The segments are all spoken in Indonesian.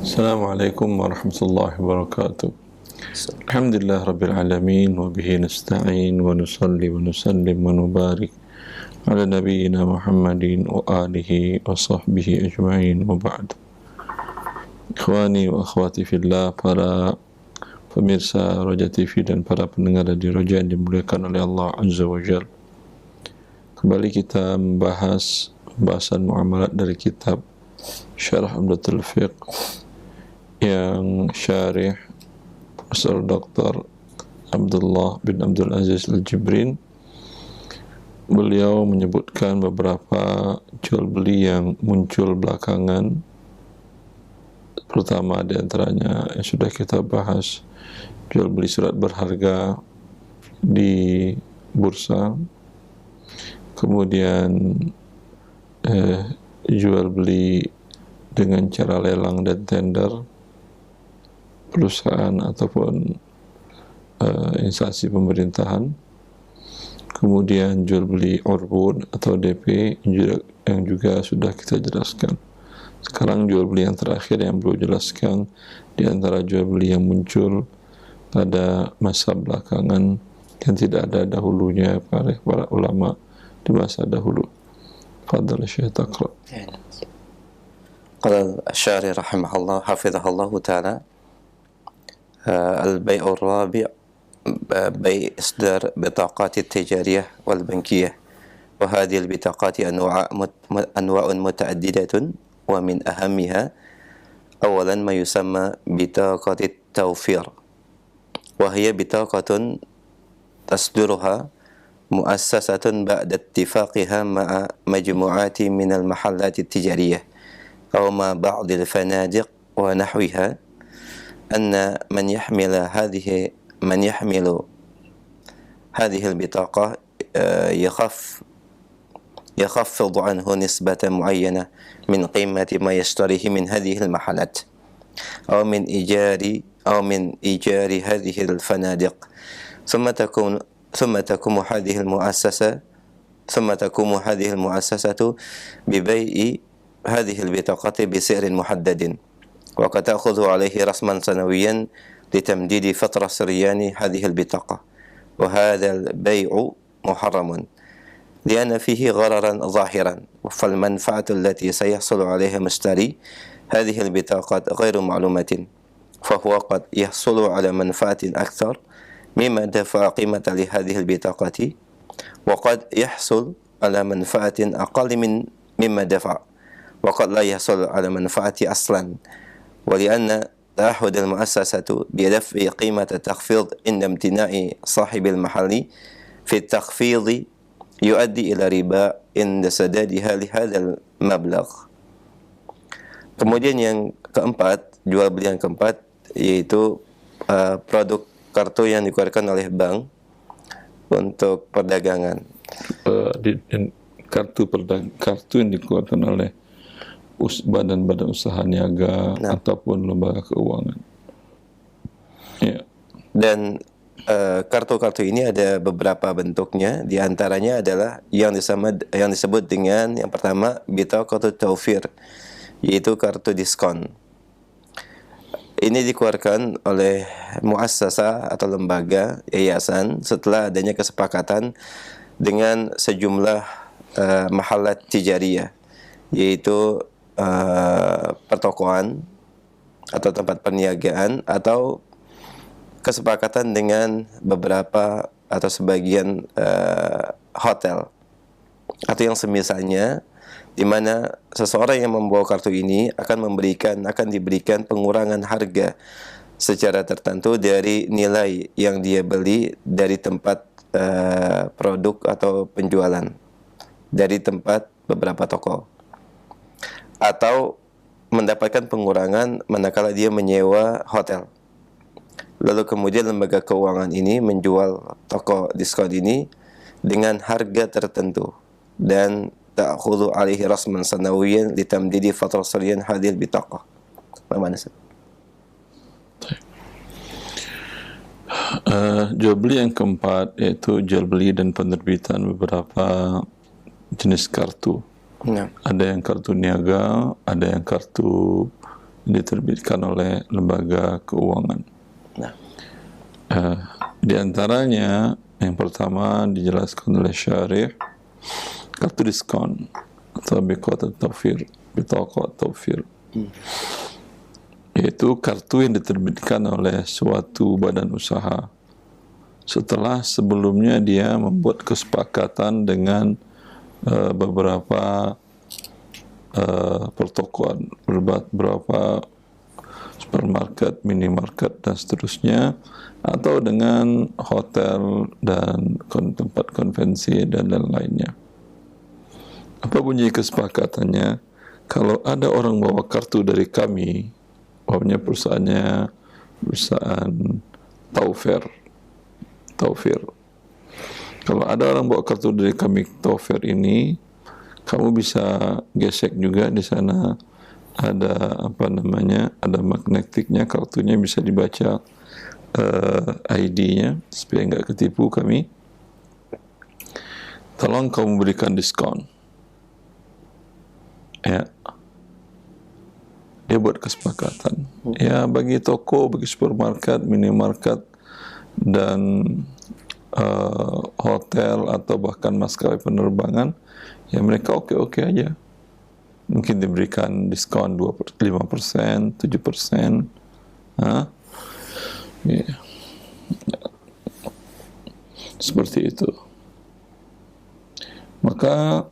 Assalamualaikum warahmatullahi wabarakatuh. Alhamdulillah rabbil alamin wa bihi nasta'in wa nusalli wa nusallim wa nubarik ala nabiyyina Muhammadin wa alihi wa sahbihi ajma'in wa ba'd. Ikhwani wa akhwati fillah, para pemirsa Roja TV dan para pendengar di Roja yang dimuliakan oleh Allah Azza wa Jalla. Kembali kita membahas pembahasan muamalat dari kitab Syarah Umdatul Fiqh yang syarih Profesor Dr. Abdullah bin Abdul Aziz Al-Jibrin. Beliau menyebutkan beberapa jual beli yang muncul belakangan. Pertama di antaranya yang sudah kita bahas, jual beli surat berharga di bursa. Kemudian jual beli dengan cara lelang dan tender perusahaan ataupun instansi pemerintahan. Kemudian jual beli urbun atau DP yang juga sudah kita jelaskan. Sekarang jual beli yang terakhir yang belum jelaskan, di antara jual beli yang muncul pada masa belakangan yang tidak ada dahulunya oleh para ulama di masa dahulu. Fadhal Syekh taqra. قال الشاعر رحمه الله حفظه الله تعالى: البيع الرابع بيع إصدار بطاقات التجارية والبنكية، وهذه البطاقات أنواع متعددة، ومن أهمها أولا ما يسمى بطاقة التوفير، وهي بطاقة تصدرها مؤسسة بعد اتفاقها مع مجموعات من المحلات التجارية أو مع بعض الفنادق ونحوها، أن من يحمل هذه البطاقة يخفض عنه نسبة معينة من قيمة ما يشتريه من هذه المحلات أو من إيجار هذه الفنادق، ثم تقوم هذه المؤسسة ببيع هذه البطاقة بسعر محدد، وقد تأخذ عليه رسما سنويا لتمديد فترة سريان هذه البطاقة. وهذا البيع محرم لأن فيه غررا ظاهرا، فالمنفعة التي سيحصل عليها مشتري هذه البطاقات غير معلومة، فهو قد يحصل على منفعة أكثر مما دفع قيمة لهذه البطاقة، وقد يحصل على منفعة أقل مما دفع، وقد لا يحصل على منفعة أصلا. ولأن تعهد المؤسسة بدفع قيمة التخفيض عند امتناع صاحب المحل في التخفيض يؤدي إلى ربا عند سدادها لهذا المبلغ. Kemudian yang keempat, jual beli yang keempat, yaitu produk kartu yang dikeluarkan oleh bank untuk perdagangan. Kartu yang dikeluarkan oleh badan-badan usaha niaga ataupun lembaga keuangan. Ya. Dan kartu-kartu ini ada beberapa bentuknya. Di antaranya adalah yang disebut dengan yang pertama bitaqatut taufir, yaitu kartu diskon. Ini dikeluarkan oleh muassasah atau lembaga yayasan setelah adanya kesepakatan dengan sejumlah mahallat tijariyah, yaitu pertokoan atau tempat perniagaan, atau kesepakatan dengan beberapa atau sebagian hotel atau yang semisalnya, di mana seseorang yang membawa kartu ini akan diberikan pengurangan harga secara tertentu dari nilai yang dia beli dari tempat produk atau penjualan dari tempat beberapa toko, atau mendapatkan pengurangan manakala dia menyewa hotel. Lalu kemudian lembaga keuangan ini menjual toko diskon ini dengan harga tertentu dan ta'khudhu alaihi rasman sanawiyan litamdidi fatrah sariyan hadhil bitaqah. Bagaimana? Jual beli yang keempat yaitu jual beli dan penerbitan beberapa jenis kartu. Ada yang kartu niaga, ada yang kartu diterbitkan oleh lembaga keuangan. Nah. Di antaranya yang pertama dijelaskan oleh syarih, kartu diskon atau bitaqa taufir, yaitu kartu yang diterbitkan oleh suatu badan usaha setelah sebelumnya dia membuat kesepakatan dengan beberapa pertokoan, beberapa supermarket, minimarket dan seterusnya, atau dengan hotel dan tempat konvensi dan lain-lainnya. Apa bunyi kesepakatannya? Kalau ada orang bawa kartu dari kami, umpamanya perusahaan Taufir. Kalau ada orang bawa kartu dari kami Taufir ini, kamu bisa gesek juga di sana. Ada ada magnetiknya, kartunya bisa dibaca ID-nya supaya nggak ketipu kami. Tolong kamu berikan diskon. Ya, dia buat kesepakatan. Ya, bagi toko, bagi supermarket, minimarket dan hotel atau bahkan maskapai penerbangan, ya mereka oke-oke aja. Mungkin diberikan diskon 5%, 7%. Ya. Seperti itu. Maka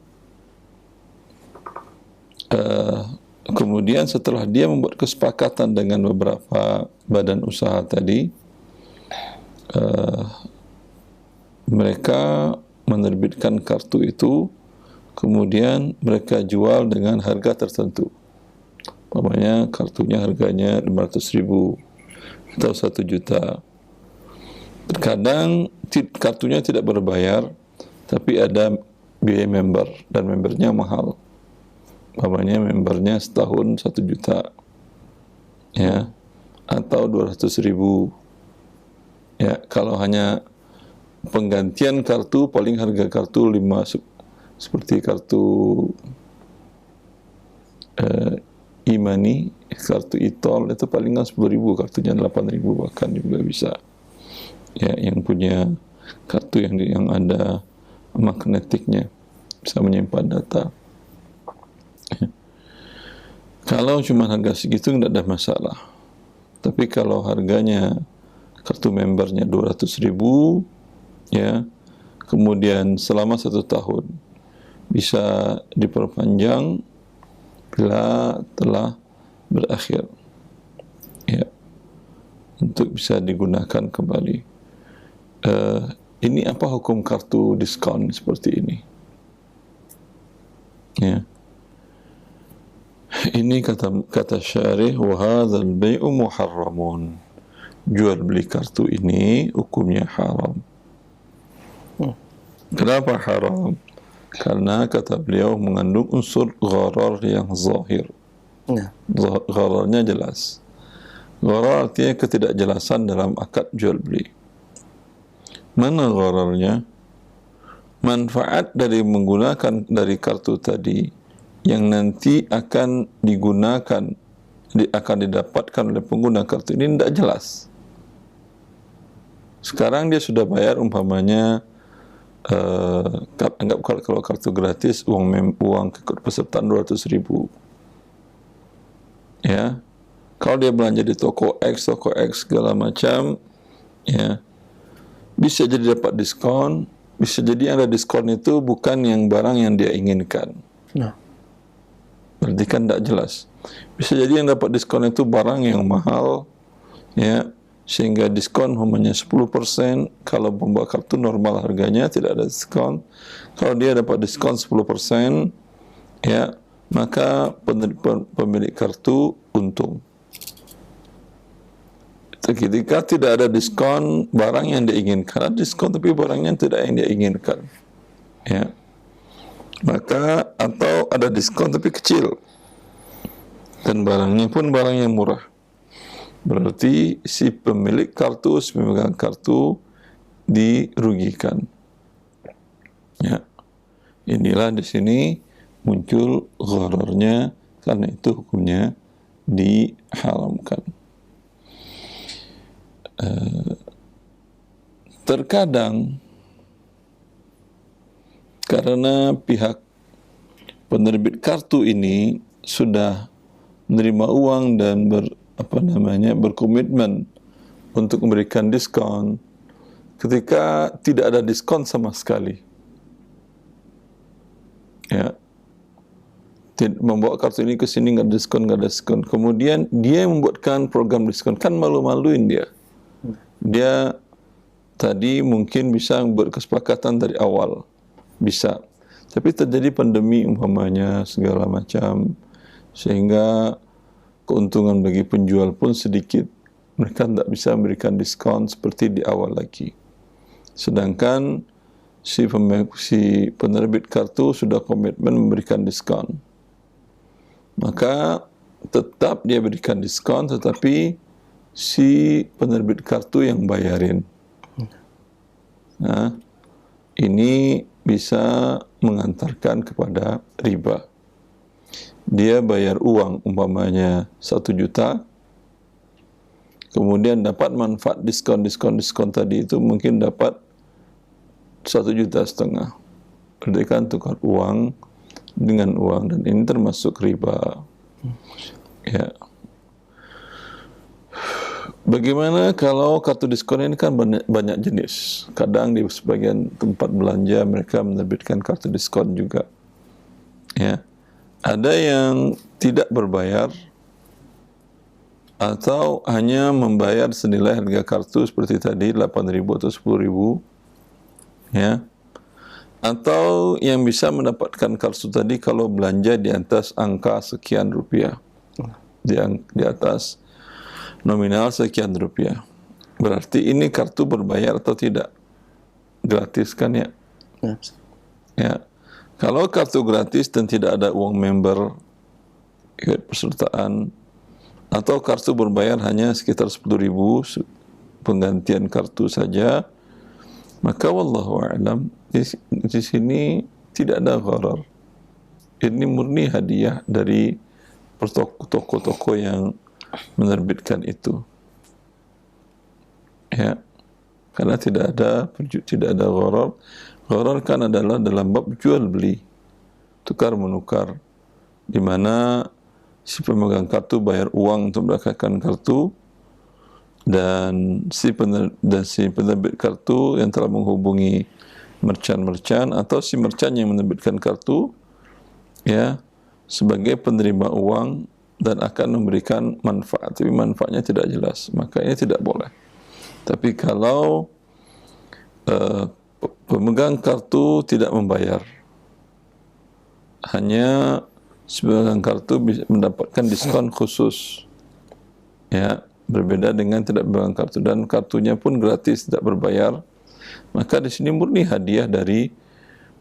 kemudian setelah dia membuat kesepakatan dengan beberapa badan usaha tadi, mereka menerbitkan kartu itu, kemudian mereka jual dengan harga tertentu. Umpamanya kartunya harganya 500.000 atau 1 juta. Terkadang kartunya tidak berbayar, tapi ada biaya member, dan membernya mahal. Umpamanya membernya setahun 1 juta, ya, atau 200.000. Ya, kalau hanya penggantian kartu, paling harga kartu 5, seperti kartu e-money, kartu e-tol itu palingan 10.000, kartunya 8.000 bahkan juga bisa. Ya, yang punya kartu yang ada magnetiknya, bisa menyimpan data. Ya. Kalau cuma harga segitu tidak ada masalah. Tapi kalau harganya kartu membernya 200.000, ya, kemudian selama 1 tahun bisa diperpanjang bila telah berakhir, ya, untuk bisa digunakan kembali. Ini apa hukum kartu diskon seperti ini? Ya, ini kata syarih, wa hadzal bai'u muharramun. Jual beli kartu ini hukumnya haram. Kenapa haram? Karena kata beliau mengandung unsur gharar yang zahir. Ghararnya jelas. Gharar artinya ketidakjelasan dalam akad jual beli. Mana ghararnya? Manfaat dari menggunakan dari kartu tadi yang nanti akan digunakan, akan didapatkan oleh pengguna kartu ini tidak jelas. Sekarang dia sudah bayar, umpamanya anggap kalau kartu gratis uang keikutsertaan 200.000, ya. Kalau dia belanja di toko X segala macam, ya, bisa jadi dapat diskon, bisa jadi ada diskon itu bukan yang barang yang dia inginkan. Berarti kan tidak jelas. Bisa jadi yang dapat diskon itu barang yang mahal, ya, sehingga diskon hanya 10%. Kalau pembawa kartu normal harganya tidak ada diskon. Kalau dia dapat diskon 10%, ya, maka pemilik kartu untung. Ketika tidak ada diskon barang yang diinginkan, ada diskon tapi barangnya tidak yang dia inginkan, ya, maka atau ada diskon tapi kecil dan barangnya pun barang yang murah, berarti si pemilik kartu, si pemegang kartu dirugikan. Ya, inilah di sini muncul ghararnya, karena itu hukumnya diharamkan. Terkadang karena pihak penerbit kartu ini sudah menerima uang dan berkomitmen untuk memberikan diskon, ketika tidak ada diskon sama sekali, ya, membawa kartu ini ke sini nggak ada diskon, kemudian dia membuatkan program diskon, kan malu-maluin dia. Dia tadi mungkin bisa membuat kesepakatan dari awal, bisa, tapi terjadi pandemi umpamanya segala macam, sehingga keuntungan bagi penjual pun sedikit, mereka tidak bisa memberikan diskon seperti di awal lagi. Sedangkan si penerbit kartu sudah komitmen memberikan diskon, maka tetap dia berikan diskon, tetapi si penerbit kartu yang bayarin. Nah, ini bisa mengantarkan kepada riba. Dia bayar uang umpamanya 1 juta, kemudian dapat manfaat diskon tadi itu mungkin dapat 1,5 juta. Berarti kan tukar uang dengan uang, dan ini termasuk riba. Ya. Bagaimana kalau kartu diskon ini kan banyak jenis. Kadang di sebagian tempat belanja mereka menerbitkan kartu diskon juga. Ya. Ada yang tidak berbayar atau hanya membayar senilai harga kartu seperti tadi 8.000 atau 10.000, ya. Atau yang bisa mendapatkan kartu tadi kalau belanja di atas angka sekian rupiah, di atas nominal sekian rupiah. Berarti ini kartu berbayar atau tidak? Gratis kan ya? Ya. Kalau kartu gratis dan tidak ada uang member, ikut pesertaan, atau kartu berbayar hanya sekitar 10.000 penggantian kartu saja, maka wallahu a'lam, di sini tidak ada gharar. Ini murni hadiah dari toko-toko yang menerbitkan itu. Ya. Karena tidak ada gharar. Gharar kan adalah dalam bab jual beli, tukar menukar, di mana si pemegang kartu bayar uang untuk mendapatkan kartu, dan si penerbit kartu yang telah menghubungi merchant atau si merchant yang menerbitkan kartu, ya, sebagai penerima uang dan akan memberikan manfaat, tapi manfaatnya tidak jelas, maka ini tidak boleh. Tapi kalau pemegang kartu tidak membayar, hanya pemegang kartu bisa mendapatkan diskon khusus, ya, berbeda dengan tidak pemegang kartu, dan kartunya pun gratis, tidak berbayar, maka di sini murni hadiah dari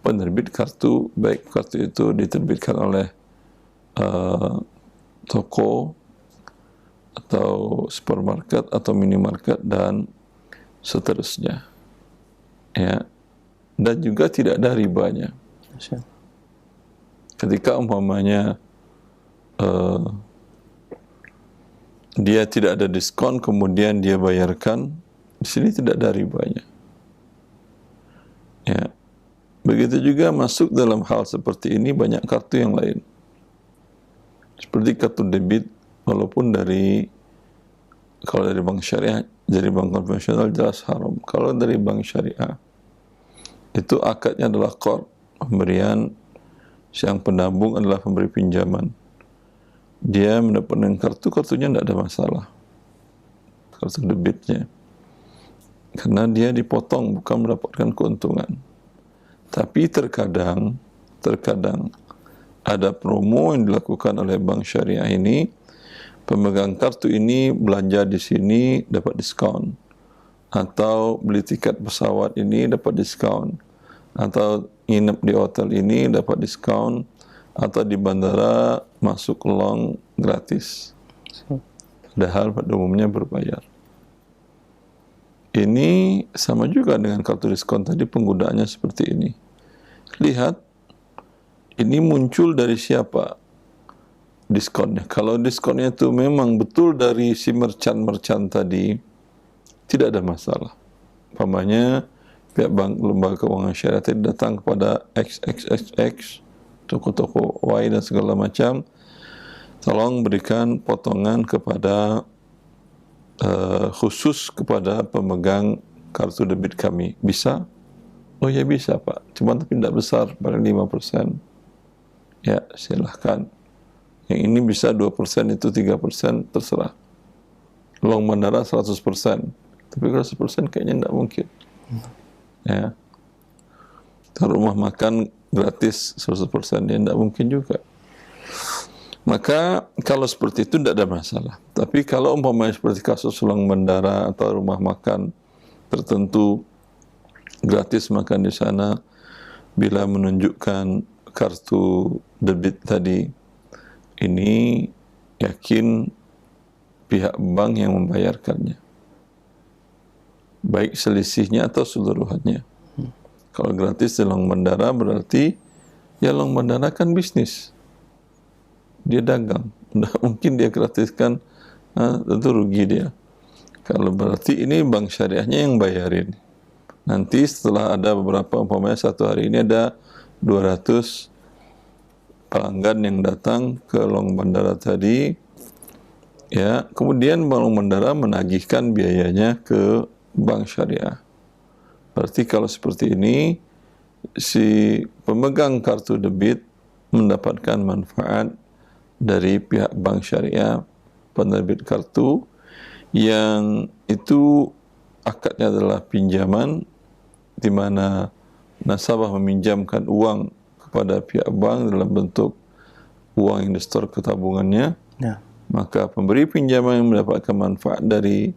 penerbit kartu, baik kartu itu diterbitkan oleh toko atau supermarket atau minimarket dan seterusnya, ya. Dan juga tidak ada ribanya. Ketika umpamanya dia tidak ada diskon kemudian dia bayarkan, di sini tidak ada ribanya. Ya. Begitu juga masuk dalam hal seperti ini banyak kartu yang lain. Seperti kartu debit, walaupun kalau dari bank syariah, dari bank konvensional jelas haram. Kalau dari bank syariah, itu akadnya adalah qard, pemberian, yang penabung adalah pemberi pinjaman. Dia mendapatkan kartunya tidak ada masalah, kartu debitnya, karena dia dipotong, bukan mendapatkan keuntungan. Tapi terkadang ada promo yang dilakukan oleh bank syariah ini, pemegang kartu ini belanja di sini dapat diskon, atau beli tiket pesawat ini dapat diskon, atau nginep di hotel ini dapat diskon, atau di bandara masuk long gratis, padahal pada umumnya berbayar. Ini sama juga dengan kartu diskon tadi, penggunaannya seperti ini. Lihat, ini muncul dari siapa? diskonnya. Kalau diskonnya itu memang betul dari si merchant tadi, tidak ada masalah. Umpamanya pihak bank lembaga keuangan syariah tadi datang kepada XXXX, toko-toko Y dan segala macam, tolong berikan potongan kepada khusus kepada pemegang kartu debit kami. Bisa? Oh ya bisa Pak, cuma tapi tidak besar, paling 5%. Ya silahkan. Yang ini bisa 2%, itu 3%, terserah. Long bandara 100%, tapi kalau 100% kayaknya tidak mungkin. Ya. Rumah makan gratis 100%, ya tidak mungkin juga. Maka kalau seperti itu tidak ada masalah. Tapi kalau umpamanya seperti kasus long bandara atau rumah makan tertentu gratis makan di sana, bila menunjukkan kartu debit tadi, ini yakin pihak bank yang membayarkannya, baik selisihnya atau seluruhannya. Kalau gratis di long bandara berarti ya long bandara kan bisnis, dia dagang, nggak mungkin dia gratiskan, tentu rugi dia. Kalau berarti ini bank syariahnya yang bayarin. Nanti setelah ada beberapa, umpamanya satu hari ini ada 200 pelanggan yang datang ke long bandara tadi, ya, kemudian bank long bandara menagihkan biayanya ke bank syariah. Berarti kalau seperti ini, si pemegang kartu debit mendapatkan manfaat dari pihak bank syariah, penerbit kartu, yang itu akadnya adalah pinjaman, di mana nasabah meminjamkan uang kepada pihak bank dalam bentuk uang yang di-store ke tabungannya, ya. Maka pemberi pinjaman yang mendapatkan manfaat dari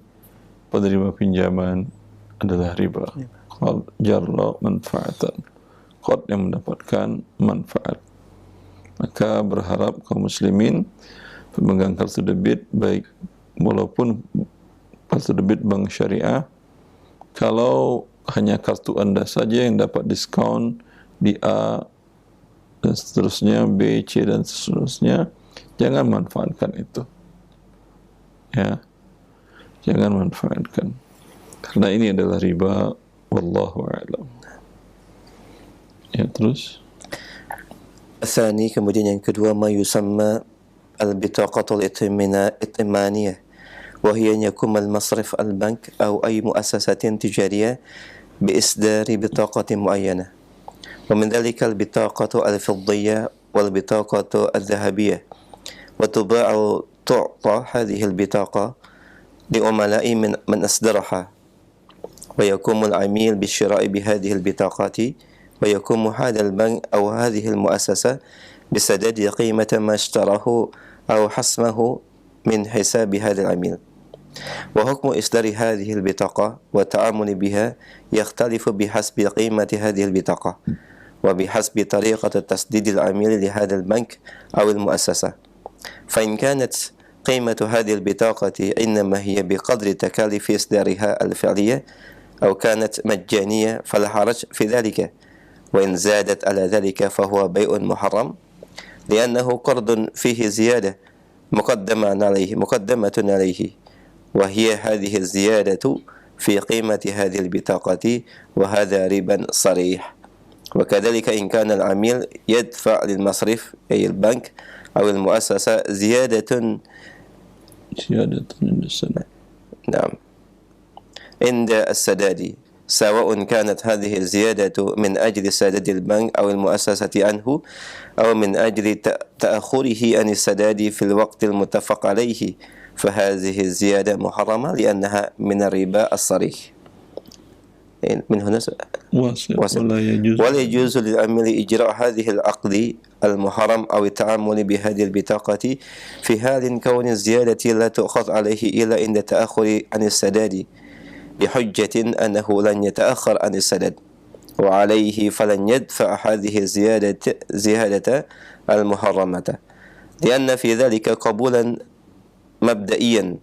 penerima pinjaman adalah riba. Qad jarra manfaatan, qad yang mendapatkan manfaat. Maka berharap kaum muslimin pemegang kartu debit, baik walaupun kartu debit bank syariah, kalau hanya kartu Anda saja yang dapat diskon di A dan seterusnya, B, C dan seterusnya, jangan manfaatkan itu. Ya. Jangan manfaatkan. Karena ini adalah riba, wallahu a'lam. Ya, terus الثاني, kemudian yang kedua, ma yusamma al-bitaqatul ittimaniyah, وهي أن يقوم المصرف البنك أو أي مؤسسة تجارية بإصدار بطاقة معينة، ومن ذلك البطاقة الفضية والبطاقة الذهبية، وتباع تعطى هذه البطاقة لعملاء من أصدرها، ويقوم العميل بالشراء بهذه البطاقات، ويقوم هذا البنك أو هذه المؤسسة بسداد قيمة ما اشتراه أو حسمه من حساب هذا العميل. وحكم إصدار هذه البطاقة والتعامل بها يختلف بحسب قيمة هذه البطاقة وبحسب طريقة تسديد العميل لهذا البنك أو المؤسسة. فإن كانت قيمة هذه البطاقة إنما هي بقدر تكاليف إصدارها الفعلية أو كانت مجانية فلا حرج في ذلك، وإن زادت على ذلك فهو بيع محرم، لأنه قرض فيه زيادة مقدمة عليه، وهي هذه الزيادة في قيمة هذه البطاقة، وهذا ربا صريح. وكذلك إن كان العميل يدفع للمصرف أي البنك أو المؤسسة زيادة عند السداد. نعم، عند السداد، سواء كانت هذه الزيادة من أجل سداد البنك أو المؤسسة عنه، أو من أجل تأخره عن السداد في الوقت المتفق عليه، فهذه الزيادة محرمة لأنها من الربا الصريح. من هنا ولا يجوز للعميل إجراء هذه العقد المحرم أو التعامل بهذه البطاقة في حال كون الزيادة لا تؤخذ عليه إلا عند التأخر عن السداد بحجة أنه لن يتأخر عن السداد، وعليه فلن يدفع هذه الزيادة المحرمة، لأن في ذلك قبولا مبدئيا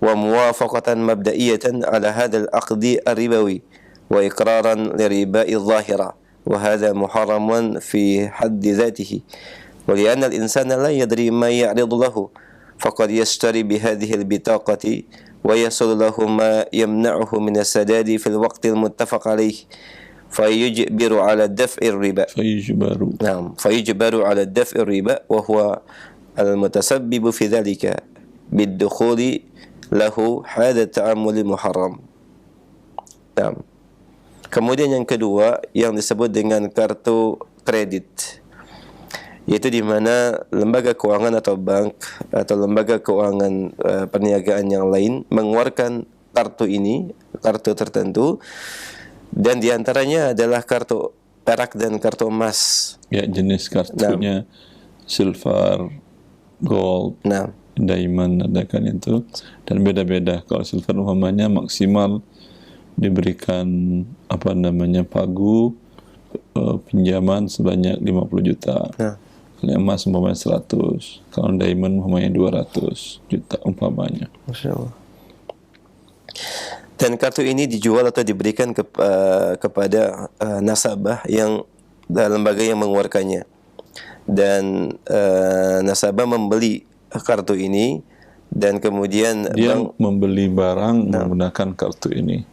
وموافقة مبدئية على هذا العقد الربوي وإقرارا لرباء الظاهرة، وهذا محرم في حد ذاته، ولأن الإنسان لا يدري ما يعرض له فقد يشتري بهذه البطاقة ويصل له ما يمنعه من السداد في الوقت المتفق عليه فيجبر على دفع الربا. فيجبر على دفع الربا وهو المتسبب في ذلك بالدخول له هذا التعامل المحرم. Kemudian yang kedua yang disebut dengan kartu kredit, yaitu di mana lembaga keuangan atau bank atau lembaga keuangan perniagaan yang lain mengeluarkan kartu ini, kartu tertentu, dan diantaranya adalah kartu perak dan kartu emas. Ya, jenis kartunya silver, gold, diamond ada kan itu, dan beda-beda. Kalau silver umpamanya maksimal diberikan pagu pinjaman sebanyak 50 juta. Kalau emas umpamanya 100, kalau diamond umpamanya 200 juta umpamanya. Masya Allah. Dan kartu ini dijual atau diberikan kepada nasabah yang lembaga yang mengeluarkannya. Dan nasabah membeli kartu ini dan kemudian dia membeli barang menggunakan kartu ini.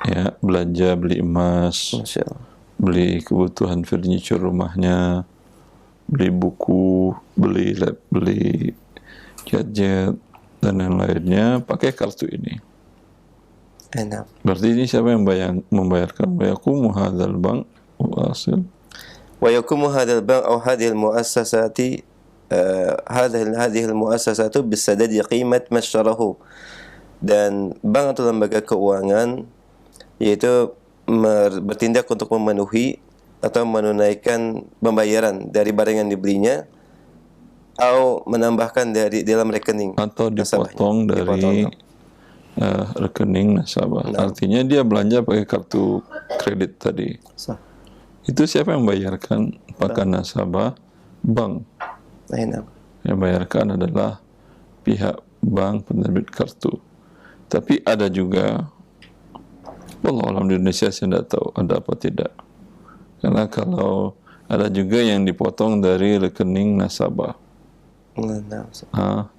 Ya, belanja, beli emas, beli kebutuhan furniture rumahnya, beli buku, beli lab, beli gadget dan yang lainnya pakai kartu ini. Berarti ini siapa yang membayarkan? Wa yaqumu hadzal bank wasil. Wa yaqumu hadzal bank atau hadhihi al-muassasati hadhihi al-muassasatu bisadadi qimat mashtarahu. Dan bank atau lembaga keuangan yaitu bertindak untuk memenuhi atau menunaikan pembayaran dari barang yang dibelinya atau menambahkan dari dalam rekening atau dipotong dari rekening nasabah. Artinya dia belanja pakai kartu kredit tadi. Itu siapa yang membayarkan? Apakah nasabah? Bank. Yang bayarkan adalah pihak bank penerbit kartu. Tapi ada juga, wallahu alam, di Indonesia saya tidak tahu ada apa tidak. Karena kalau ada juga yang dipotong dari rekening nasabah.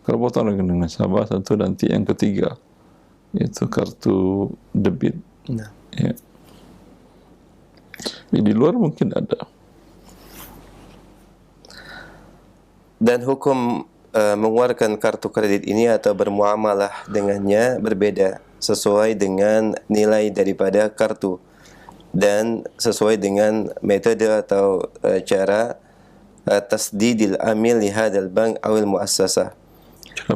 Kalau potong rekening nasabah satu, nanti yang ketiga yaitu kartu debit. Ya. Di luar mungkin ada. Dan hukum mengeluarkan kartu kredit ini atau bermuamalah dengannya berbeda sesuai dengan nilai daripada kartu dan sesuai dengan metode atau cara tasdidil amil li hadzal bank awil muassasah. Cara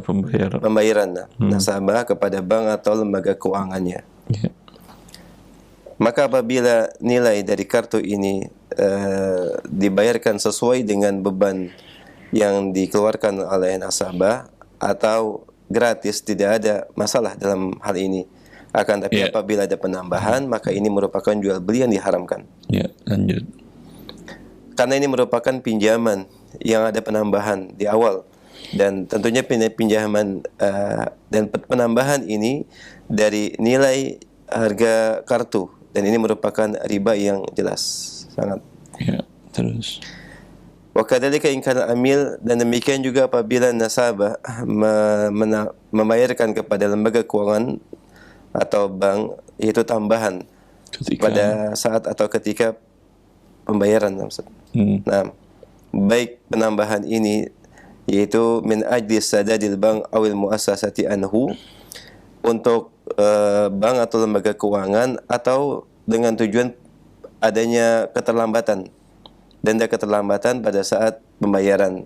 pembayaran nasabah kepada bank atau lembaga keuangannya. Maka apabila nilai dari kartu ini dibayarkan sesuai dengan beban yang dikeluarkan oleh nasabah atau gratis, tidak ada masalah dalam hal ini. Akan tapi apabila ada penambahan, maka ini merupakan jual beli yang diharamkan. Lanjut. Karena ini merupakan pinjaman yang ada penambahan di awal, dan tentunya pinjaman dan penambahan ini dari nilai harga kartu, dan ini merupakan riba yang jelas sangat. Terus. Wa kadzalika in kana amil, dan demikian juga apabila nasabah membayarkan kepada lembaga keuangan atau bank yaitu tambahan pada saat atau ketika pembayaran. Nah, baik penambahan ini yaitu min ajli sadadil bank awil muassasati anhu, untuk bank atau lembaga keuangan atau dengan tujuan adanya keterlambatan, denda keterlambatan pada saat pembayaran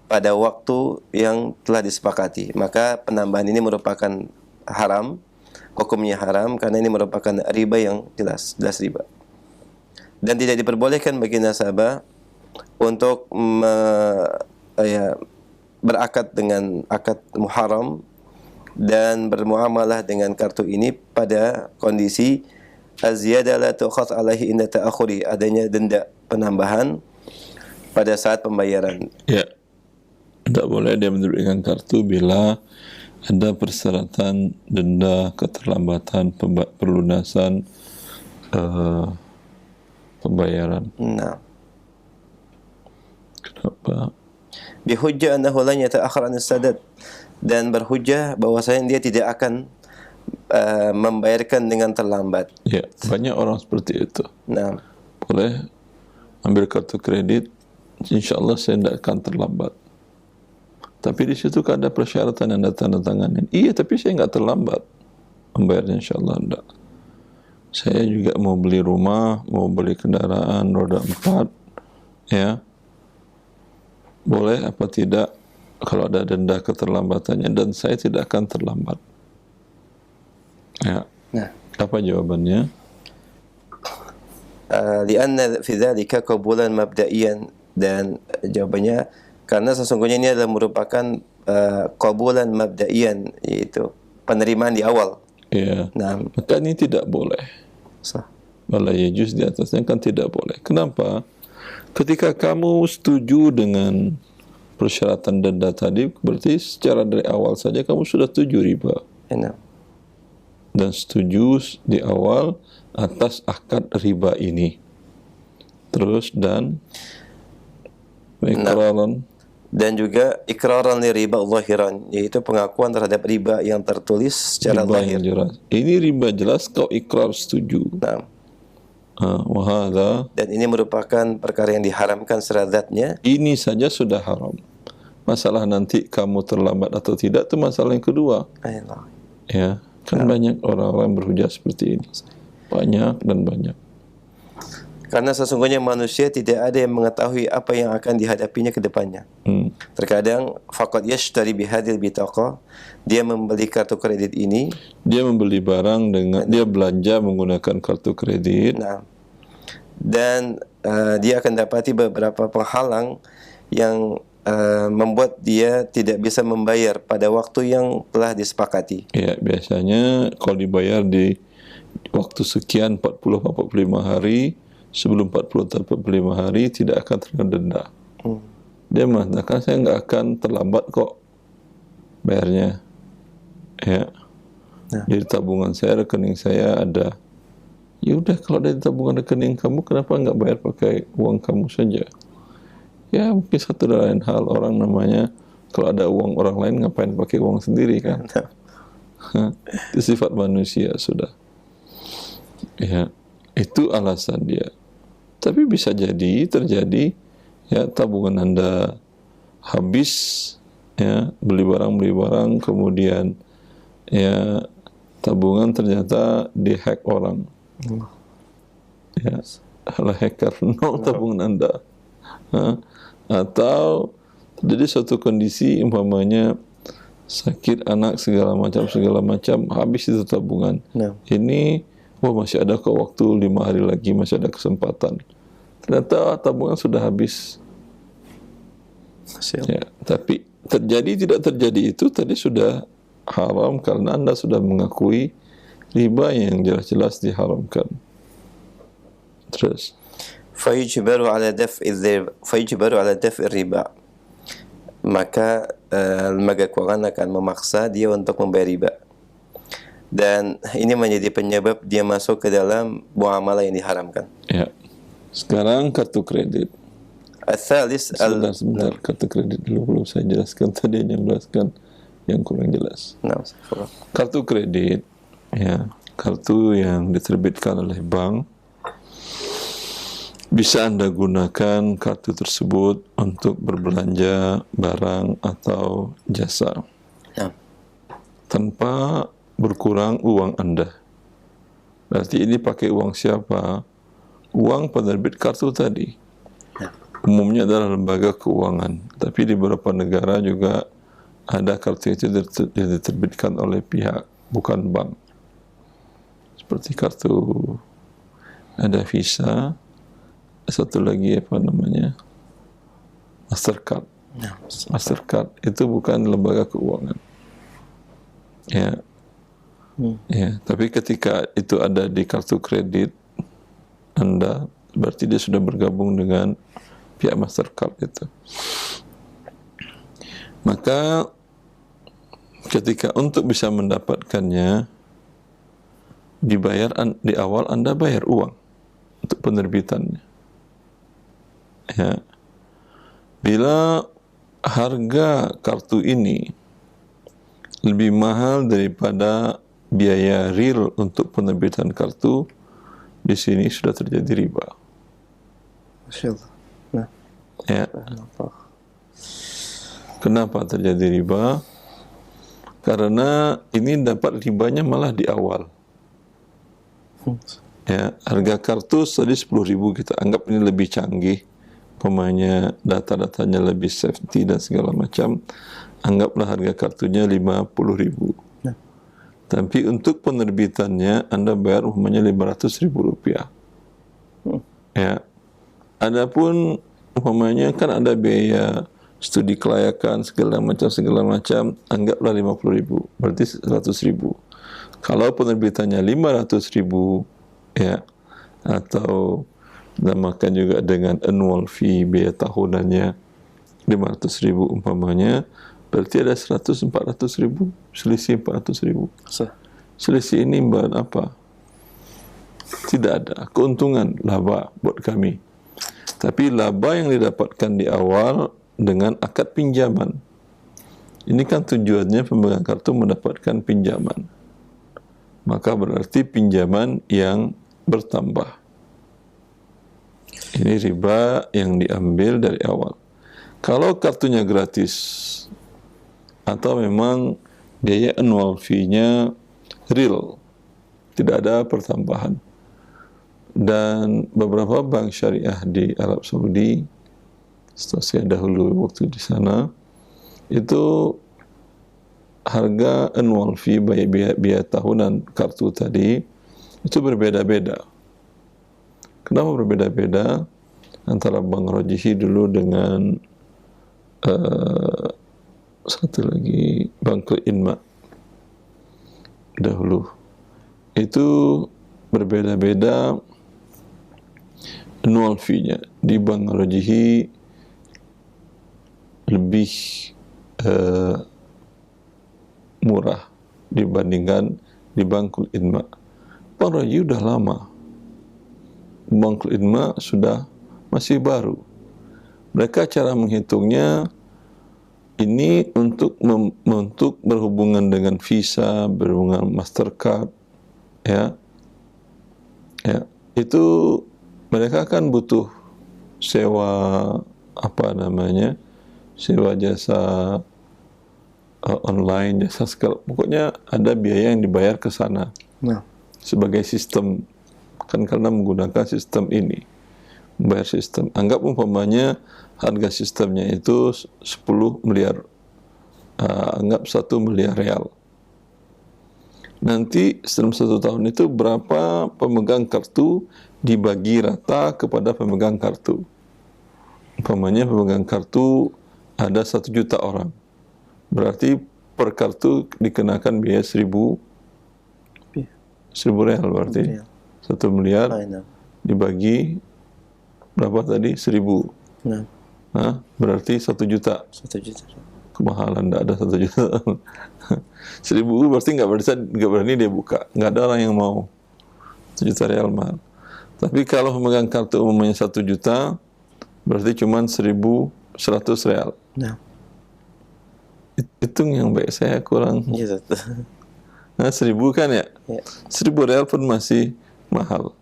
pada waktu yang telah disepakati, maka penambahan ini merupakan haram, hukumnya haram karena ini merupakan riba yang jelas riba. Dan tidak diperbolehkan bagi nasabah untuk berakad dengan akad muharam dan bermuamalah dengan kartu ini pada kondisi az-ziyadah la tu'khadh alaihi inda ta'akhuri, adanya denda penambahan pada saat pembayaran. Tidak boleh dia menerbitkan kartu bila ada persyaratan denda, keterlambatan perlunasan pembayaran. Apa? Bihujjah annahu lan yata'akhkhar an sadad, dan berhujjah bahwasanya dia tidak akan membayarkan dengan terlambat. Ya, banyak orang seperti itu. Nah, Boleh ambil kartu kredit, insya Allah saya tidak akan terlambat. Tapi di situ kan ada persyaratan yang tanda tanganin. Iya, tapi saya nggak terlambat membayarnya, insya Allah enggak. Saya juga mau beli rumah, mau beli kendaraan roda 4, ya. Boleh apa tidak kalau ada denda keterlambatannya, dan saya tidak akan terlambat. Ya. nah, Apa jawabannya? lianna fi dzalika qabulan mabda'iyan, dan jawabannya karena sesungguhnya ini adalah merupakan qabulan mabda'iyan, yaitu penerimaan di awal. Ya. Nah, Maka ini tidak boleh. sah. Wala yajuz di atasnya kan tidak boleh. Kenapa? Ketika kamu setuju dengan persyaratan denda tadi, berarti secara dari awal saja kamu sudah setuju riba. Nah, Dan setuju di awal atas akad riba ini. Terus dan ikraran, dan juga ikraran li riba zahiran, yaitu pengakuan terhadap riba yang tertulis secara riba zahir. yang jelas. Ini riba jelas kau ikrar setuju. Nah, Wahada, dan ini merupakan perkara yang diharamkan secara zatnya. ini saja sudah haram. Masalah nanti kamu terlambat atau tidak itu masalah yang kedua. Ayolah. Ya, kan banyak orang-orang berhujah seperti ini. Banyak dan banyak. Karena sesungguhnya manusia tidak ada yang mengetahui apa yang akan dihadapinya ke depannya. Terkadang faqad yashtari bihadil bitaqah, dia membeli kartu kredit ini. Dia membeli barang dengan dia belanja menggunakan kartu kredit. Nah, dan dia akan dapati beberapa penghalang yang membuat dia tidak bisa membayar pada waktu yang telah disepakati. Ya, biasanya kalau dibayar di waktu sekian 40-45 hari, sebelum 40-45 hari tidak akan terkena denda. Dia mengatakan saya nggak akan terlambat kok bayarnya. Ya. Nah. Jadi tabungan saya, rekening saya ada. Ya udah, kalau dari tabungan rekening kamu, kenapa nggak bayar pakai uang kamu saja? Ya mungkin satu dan lain hal, orang namanya kalau ada uang orang lain ngapain pakai uang sendiri kan? Itu sifat manusia sudah. Ya, itu alasan dia. Tapi bisa jadi terjadi ya tabungan Anda habis, ya beli barang kemudian ya tabungan ternyata dihack orang. Ya, ala hacker nol tabungan Anda. Atau terjadi suatu kondisi umpamanya sakit anak segala macam habis itu tabungan. Nah. Ini masih ada kok waktu 5 hari lagi, masih ada kesempatan. Ternyata tabungan sudah habis. Ya, tapi terjadi tidak terjadi itu tadi sudah haram karena Anda sudah mengakui riba yang jelas-jelas diharamkan. Terus fayujbaru ala daf'i riba, maka lembaga keuangan akan memaksa dia untuk membayar riba, dan ini menjadi penyebab dia masuk ke dalam muamalah yang diharamkan. Ya. Sekarang kartu kredit. Sebentar, kartu kredit dulu belum saya jelaskan, tadi hanya menjelaskan yang kurang jelas. Kartu kredit, ya, kartu yang diterbitkan oleh bank. Bisa Anda gunakan kartu tersebut untuk berbelanja barang atau jasa tanpa berkurang uang Anda. Berarti ini pakai uang siapa? Uang penerbit kartu tadi. Umumnya adalah lembaga keuangan, tapi di beberapa negara juga ada kartu itu diterbitkan oleh pihak bukan bank. Seperti kartu ada Visa. Satu lagi apa namanya? Mastercard. Mastercard itu bukan lembaga keuangan. Ya. Ya, tapi ketika itu ada di kartu kredit Anda, berarti dia sudah bergabung dengan pihak Mastercard itu. Maka ketika untuk bisa mendapatkannya dibayar di awal, Anda bayar uang untuk penerbitannya. Ya. Bila harga kartu ini lebih mahal daripada biaya real untuk penerbitan kartu, di sini sudah terjadi riba. Masya Allah. Nah, Ya. Kenapa terjadi riba? Karena ini dapat ribanya malah di awal. Ya, harga kartu tadi 10.000, kita anggap ini lebih canggih, pemainnya data-datanya lebih safety dan segala macam. Anggaplah harga kartunya 50.000. Nah. Tapi untuk penerbitannya Anda bayar umpamanya 500.000 rupiah. Ya. Adapun umpamanya kan ada biaya studi kelayakan segala macam, anggaplah 50.000, berarti 100.000. Kalau penerbitannya 500.000, ya, atau namakan juga dengan annual fee, biaya tahunannya 500.000 umpamanya, berarti ada 400.000, selisih 400.000. Selisih ini buat apa? Tidak ada keuntungan, laba buat kami. Tapi laba yang didapatkan di awal dengan akad pinjaman. Ini kan tujuannya pemegang kartu mendapatkan pinjaman. Maka berarti pinjaman yang bertambah. Ini riba yang diambil dari awal. Kalau kartunya gratis atau memang biaya annual fee-nya real, tidak ada pertambahan. Dan beberapa bank syariah di Arab Saudi, setelah saya dahulu waktu di sana, itu harga annual fee, biaya tahunan kartu tadi itu berbeda-beda. Kenapa berbeda-beda antara Bank Rajihi dulu dengan satu lagi Bangkul Inma dahulu? Itu berbeda-beda annual fee-nya. Di Bank Rajihi lebih murah dibandingkan di Bangkul Inma. Bank Rajihi sudah lama, Bangkul Inma sudah masih baru. Mereka cara menghitungnya ini untuk berhubungan dengan Visa, berhubungan Mastercard, ya, itu mereka kan butuh sewa sewa jasa online, jasa segala, pokoknya ada biaya yang dibayar ke sana. Nah, sebagai sistem, kan karena menggunakan sistem ini, membayar sistem. Anggap umpamanya harga sistemnya itu 10 miliar, anggap 1 miliar real. Nanti dalam 1 tahun itu berapa pemegang kartu dibagi rata kepada pemegang kartu. Umpamanya pemegang kartu ada 1 juta orang, berarti per kartu dikenakan biaya 1.000 real, berarti 1 miliar dibagi berapa tadi? 1.000. Nah, berarti 1 juta. 1 juta. Kemahalan, tidak ada 1 juta. 1.000 berarti nggak berani dia buka, nggak ada orang yang mau. 1 juta real mahal. Tapi kalau memegang kartu umumnya 1 juta, berarti cuma 1.100 real. Nah, hitung yang baik, saya kurang. Nah, 1.000 kan ya? 1.000 real pun masih mahal.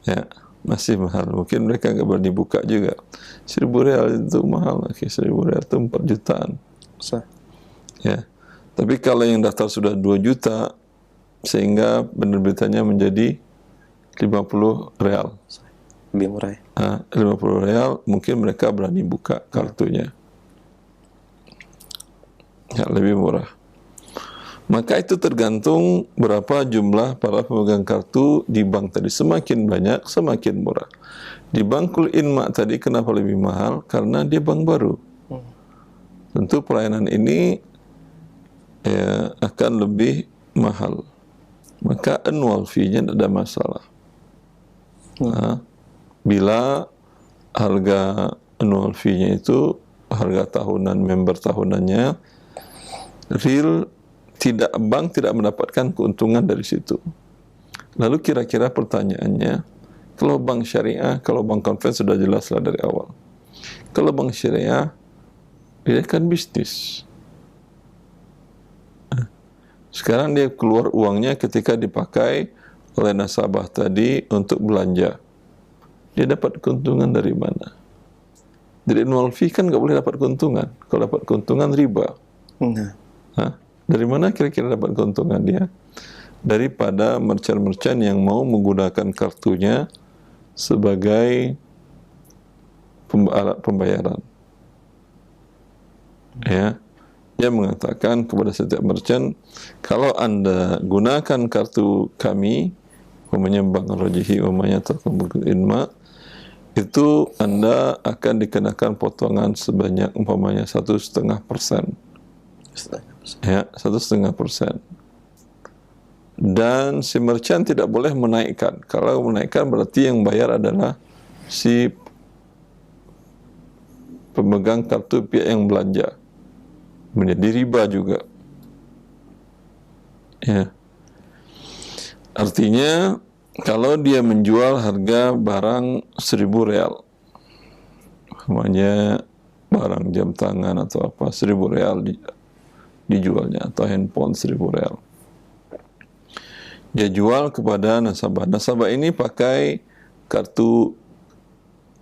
Ya, masih mahal. Mungkin mereka nggak berani buka juga. 1.000 real itu mahal. 1.000 real itu 4 jutaan. Ya. Tapi kalau yang daftar sudah 2 juta, sehingga penerbitannya menjadi 50 real. Lebih murah ya? 50 real, mungkin mereka berani buka kartunya. Ya, lebih murah. Maka itu tergantung berapa jumlah para pemegang kartu di bank tadi. Semakin banyak, semakin murah. Di Bangkul Inma tadi kenapa lebih mahal? Karena dia bank baru. Tentu pelayanan ini ya, akan lebih mahal. Maka annual fee-nya tidak ada masalah. Nah, bila harga annual fee-nya itu, harga tahunan, member tahunannya real, bank tidak mendapatkan keuntungan dari situ. Lalu kira-kira pertanyaannya, kalau bank syariah, kalau bank konven sudah jelaslah dari awal. Kalau bank syariah, dia kan bisnis. Sekarang dia keluar uangnya ketika dipakai oleh nasabah tadi untuk belanja. Dia dapat keuntungan dari mana? Dari nol fee kan nggak boleh dapat keuntungan. Kalau dapat keuntungan riba. Hah? Dari mana kira-kira dapat keuntungan dia? Daripada merchant-merchant yang mau menggunakan kartunya sebagai alat pembayaran. Ya, dia mengatakan kepada setiap merchant, kalau Anda gunakan kartu kami, umpamanya Bank Rajihi, umpamanya Taqabbul Inma, itu Anda akan dikenakan potongan sebanyak umpamanya 1,5%. Ya, 1,5%. Dan si merchant tidak boleh menaikkan. Kalau menaikkan berarti yang bayar adalah si pemegang kartu pihak yang belanja. Menjadi riba juga. Ya. Artinya kalau dia menjual harga barang 1.000 real, namanya barang jam tangan atau apa, 1.000 real dijualnya, atau handphone 1.000 real. Dia jual kepada nasabah. Nasabah ini pakai kartu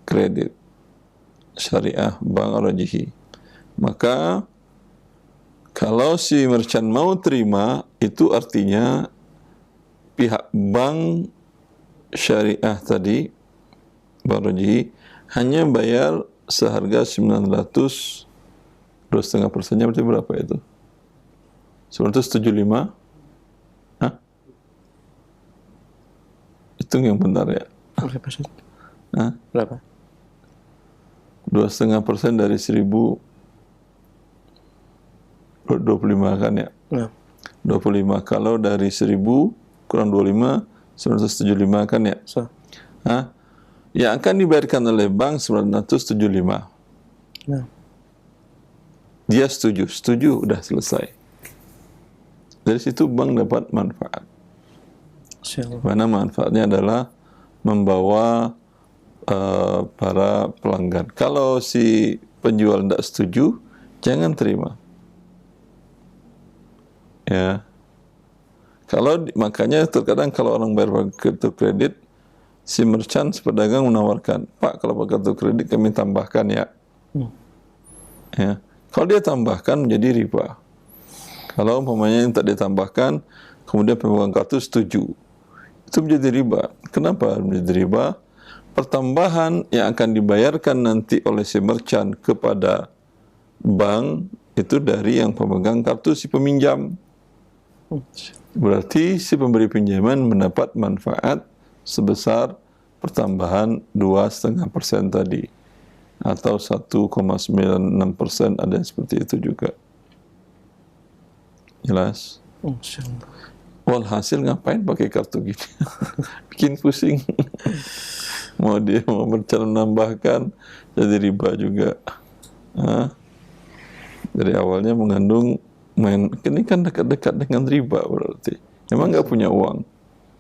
kredit syariah Bank Rajihi. Maka kalau si merchant mau terima, itu artinya pihak bank syariah tadi, Bank Rajihi, hanya bayar seharga 900, 2,5%-nya berarti berapa itu? 975? Hah? Hitung yang benar ya. Berapa sih? Hah? Berapa? 2,5% dari 1.000, 25 kan ya? Nah. 25. Kalau dari 1.000 kurang 25, 975 kan ya? So. Hah? Yang akan dibayarkan oleh bank 975. Nah. Dia setuju, udah selesai. Dari situ bank dapat manfaat. Mana manfaatnya adalah membawa para pelanggan. Kalau si penjual tidak setuju, jangan terima. Ya. Makanya terkadang kalau orang bayar kartu kredit, si merchant, si pedagang menawarkan, Pak, kalau pakai kartu kredit kami tambahkan ya. Ya. Kalau dia tambahkan menjadi riba. Kalau umpamanya yang tak ditambahkan, kemudian pemegang kartu setuju, itu menjadi riba. Kenapa menjadi riba? Pertambahan yang akan dibayarkan nanti oleh si merchant kepada bank itu dari yang pemegang kartu si peminjam. Berarti si pemberi pinjaman mendapat manfaat sebesar pertambahan 2,5% tadi, atau 1,96%, ada yang seperti itu juga. Jelas? Walhasil ngapain pakai kartu gini? Bikin pusing. Mau merchant menambahkan, jadi riba juga. Dari awalnya mengandung ini kan dekat-dekat dengan riba berarti. Memang nggak punya uang.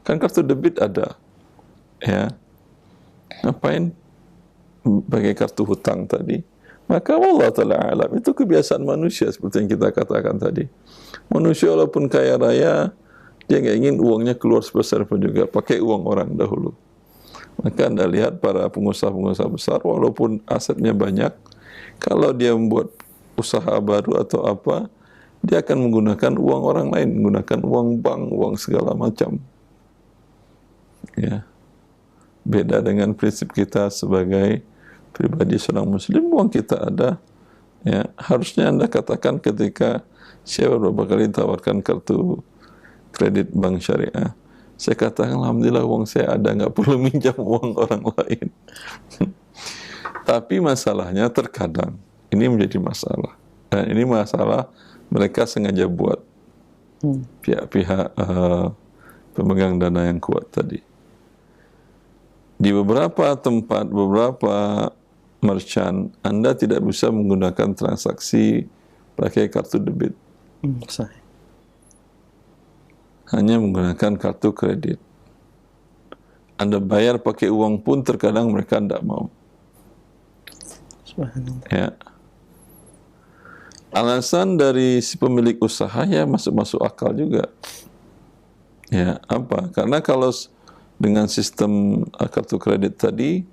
Kan kartu debit ada. Ya. Ngapain pakai kartu hutang tadi? Maka Allah Ta'ala alam, itu kebiasaan manusia seperti yang kita katakan tadi. Manusia walaupun kaya raya, dia nggak ingin uangnya keluar sebesar pun juga, pakai uang orang dahulu. Maka Anda lihat para pengusaha-pengusaha besar, walaupun asetnya banyak, kalau dia membuat usaha baru atau apa, dia akan menggunakan uang orang lain, menggunakan uang bank, uang segala macam. Ya. Beda dengan prinsip kita sebagai pribadi seorang muslim, uang kita ada. Ya, harusnya Anda katakan ketika saya beberapa kali tawarkan kartu kredit bank syariah, saya katakan alhamdulillah uang saya ada, nggak perlu minjam uang orang lain. Tapi masalahnya terkadang ini menjadi masalah, dan ini masalah mereka sengaja buat, pihak-pihak pemegang dana yang kuat tadi. Di beberapa tempat, beberapa merchant, Anda tidak bisa menggunakan transaksi pakai kartu debit. Hanya menggunakan kartu kredit. Anda bayar pakai uang pun terkadang mereka tidak mau. Subhanallah. Ya. Alasan dari si pemilik usaha ya masuk akal juga. Ya, apa? Karena kalau dengan sistem kartu kredit tadi,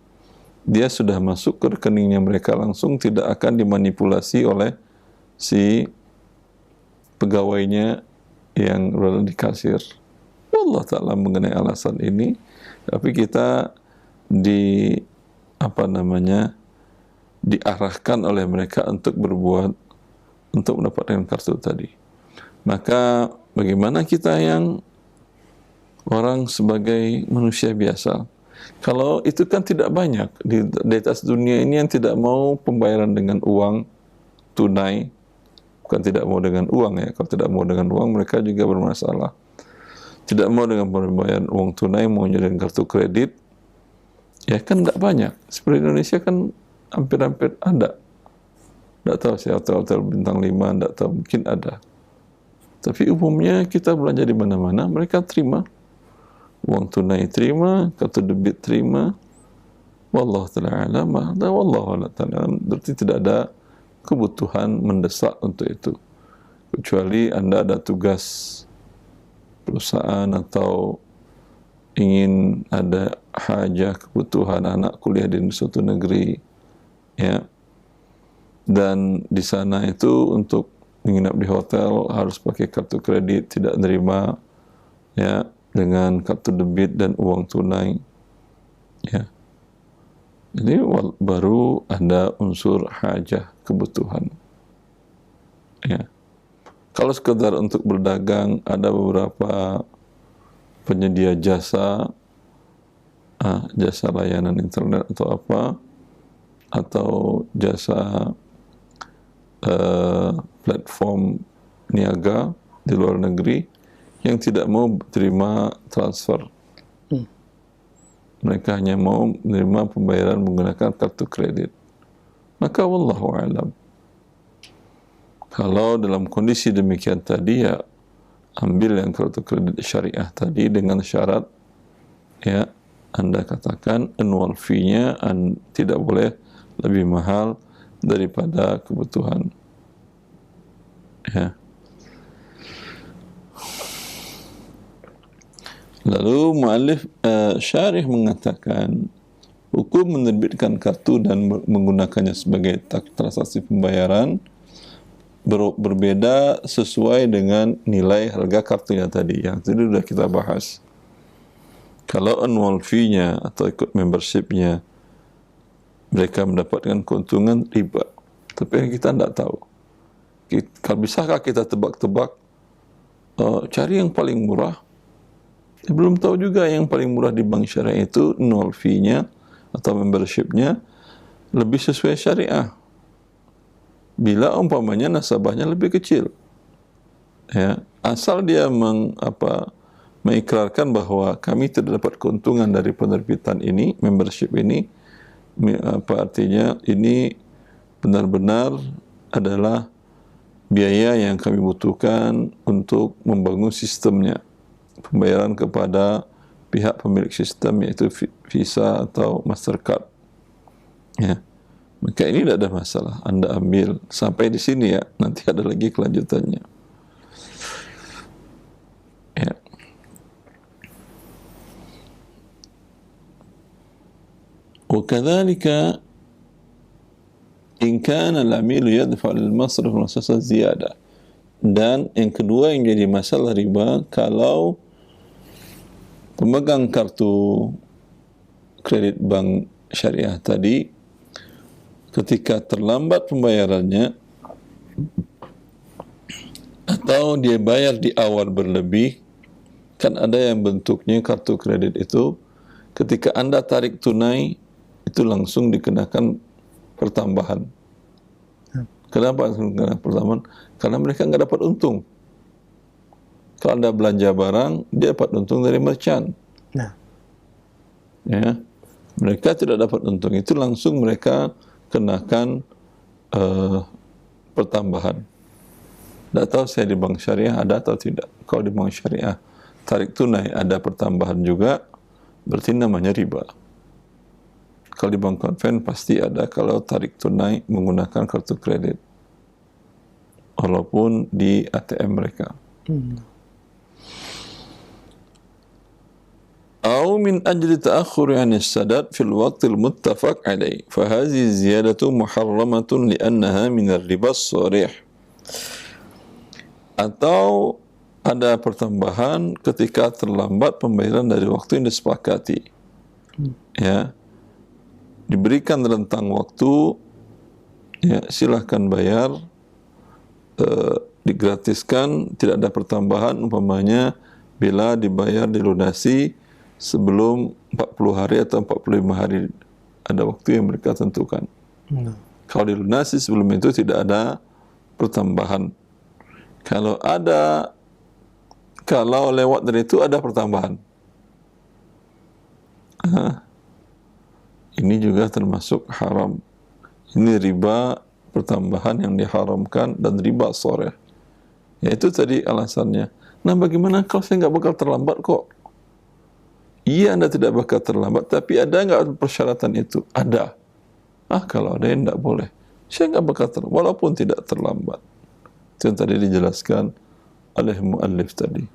dia sudah masuk ke rekeningnya mereka langsung, tidak akan dimanipulasi oleh si pegawainya yang berada di kasir. Allah Ta'ala mengenai alasan ini, tapi kita diarahkan oleh mereka untuk mendapatkan kartu tadi. Maka bagaimana kita yang orang sebagai manusia biasa? Kalau itu kan tidak banyak di atas dunia ini yang tidak mau pembayaran dengan uang tunai. Bukan tidak mau dengan uang ya. Kalau tidak mau dengan uang mereka juga bermasalah. Tidak mau dengan pembayaran uang tunai, maunya dengan kartu kredit. Ya kan tidak banyak. Seperti Indonesia kan hampir-hampir ada. Tidak tahu sih hotel-hotel bintang 5, tidak tahu, mungkin ada. Tapi umumnya kita belanja di mana-mana, mereka terima. Uang tunai terima, kartu debit terima. Wallahu ta'ala alam, wallahu ta'ala alam. Berarti tidak ada kebutuhan mendesak untuk itu. Kecuali Anda ada tugas perusahaan atau ingin ada hajah kebutuhan anak kuliah di suatu negeri, ya. Dan di sana itu untuk menginap di hotel harus pakai kartu kredit, tidak menerima ya dengan kartu debit dan uang tunai, ya. Jadi baru ada unsur hajah kebutuhan, ya. Kalau sekedar untuk berdagang, ada beberapa penyedia jasa layanan internet atau apa, atau jasa platform niaga di luar negeri yang tidak mau terima transfer. Mereka hanya mau menerima pembayaran menggunakan kartu kredit. Maka wallahu alam. Kalau dalam kondisi demikian tadi, ya ambil yang kartu kredit syariah tadi dengan syarat, ya Anda katakan annual fee-nya tidak boleh lebih mahal daripada kebutuhan, ya. Lalu muallif syarih mengatakan hukum menerbitkan kartu dan menggunakannya sebagai transaksi pembayaran berbeda sesuai dengan nilai harga kartunya tadi, yang tadi sudah kita bahas. Kalau annual fee-nya atau ikut membership-nya mereka mendapatkan keuntungan riba, tapi kita tidak tahu. Bisakah kita tebak-tebak cari yang paling murah? Belum tahu juga yang paling murah di bank syariah itu annual fee-nya atau membership-nya lebih sesuai syariah. Bila umpamanya nasabahnya lebih kecil, ya, asal dia mengikrarkan bahwa kami tidak dapat keuntungan dari penerbitan ini, membership ini, apa artinya ini benar-benar adalah biaya yang kami butuhkan untuk membangun sistemnya, pembayaran kepada pihak pemilik sistem yaitu Visa atau Mastercard, ya. Maka ini tidak ada masalah, Anda ambil sampai di sini, ya. Nanti ada lagi kelanjutannya, ya. وكذلك إن كان العميل يدفع للمصرف المؤسسة زيادة. Dan yang kedua yang jadi masalah riba, kalau pemegang kartu kredit bank syariah tadi ketika terlambat pembayarannya atau dia bayar di awal berlebih, kan ada yang bentuknya kartu kredit itu ketika Anda tarik tunai itu langsung dikenakan pertambahan. Kenapa langsung dikenakan pertambahan? Karena mereka nggak dapat untung. Kalau Anda belanja barang, dia dapat untung dari merchant. Nah, ya, mereka tidak dapat untung, itu langsung mereka kenakan pertambahan. Tidak tahu saya di bank syariah ada atau tidak. Kalau di bank syariah tarik tunai ada pertambahan juga, berarti namanya riba. Kalau di bank konven pasti ada kalau tarik tunai menggunakan kartu kredit, walaupun di ATM mereka. أو من أجل تأخر عن السداد في الوقت المتفق عليه فهذه الزيادة محرمة لأنها من الربا الصريح. Atau ada pertambahan ketika terlambat pembayaran dari waktu yang disepakati, ya, diberikan rentang waktu, ya, silahkan bayar, digratiskan, tidak ada pertambahan. Umpamanya bila dibayar dilunasi sebelum 40 hari atau 45 hari, ada waktu yang mereka tentukan. Kalau dilunasi sebelum itu tidak ada pertambahan. Kalau lewat dari itu ada pertambahan. Ini juga termasuk haram. Ini riba pertambahan yang diharamkan dan riba sore. Ya, itu tadi alasannya. Nah, bagaimana kalau saya nggak bakal terlambat kok? Iya, Anda tidak bakal terlambat, tapi ada nggak persyaratan itu? Ada. Kalau ada yang tidak boleh. Saya nggak bakal terlambat, walaupun tidak terlambat. Itu yang tadi dijelaskan oleh muallif tadi.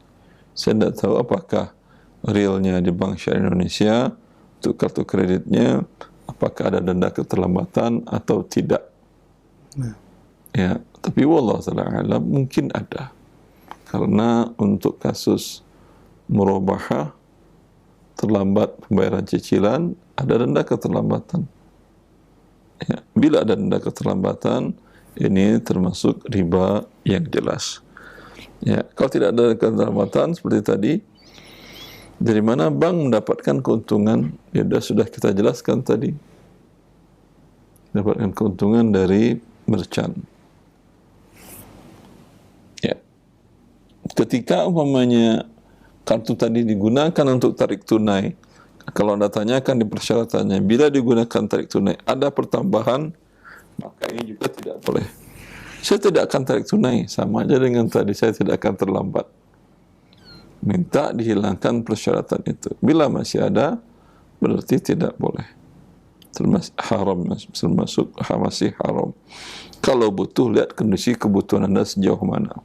Saya tidak tahu apakah realnya di Bank Syariah Indonesia untuk kartu kreditnya, apakah ada denda keterlambatan atau tidak. Ya, tapi wallahu ta'ala alam mungkin ada. Karena untuk kasus murabahah, terlambat pembayaran cicilan, ada denda keterlambatan. Ya, bila ada denda keterlambatan, ini termasuk riba yang jelas. Ya, kalau tidak ada keterlambatan seperti tadi, dari mana bank mendapatkan keuntungan? Ya, sudah kita jelaskan tadi. Dapatkan keuntungan dari merchant. Ya. Ketika umpamanya kartu tadi digunakan untuk tarik tunai, kalau Anda tanyakan di persyaratannya, bila digunakan tarik tunai ada pertambahan, maka ini juga tidak boleh. Saya tidak akan tarik tunai, sama aja dengan tadi, saya tidak akan terlambat. Minta dihilangkan persyaratan itu. Bila masih ada, berarti tidak boleh. Termasuk haram, termasuk masih haram. Kalau butuh, lihat kondisi kebutuhan Anda sejauh mana.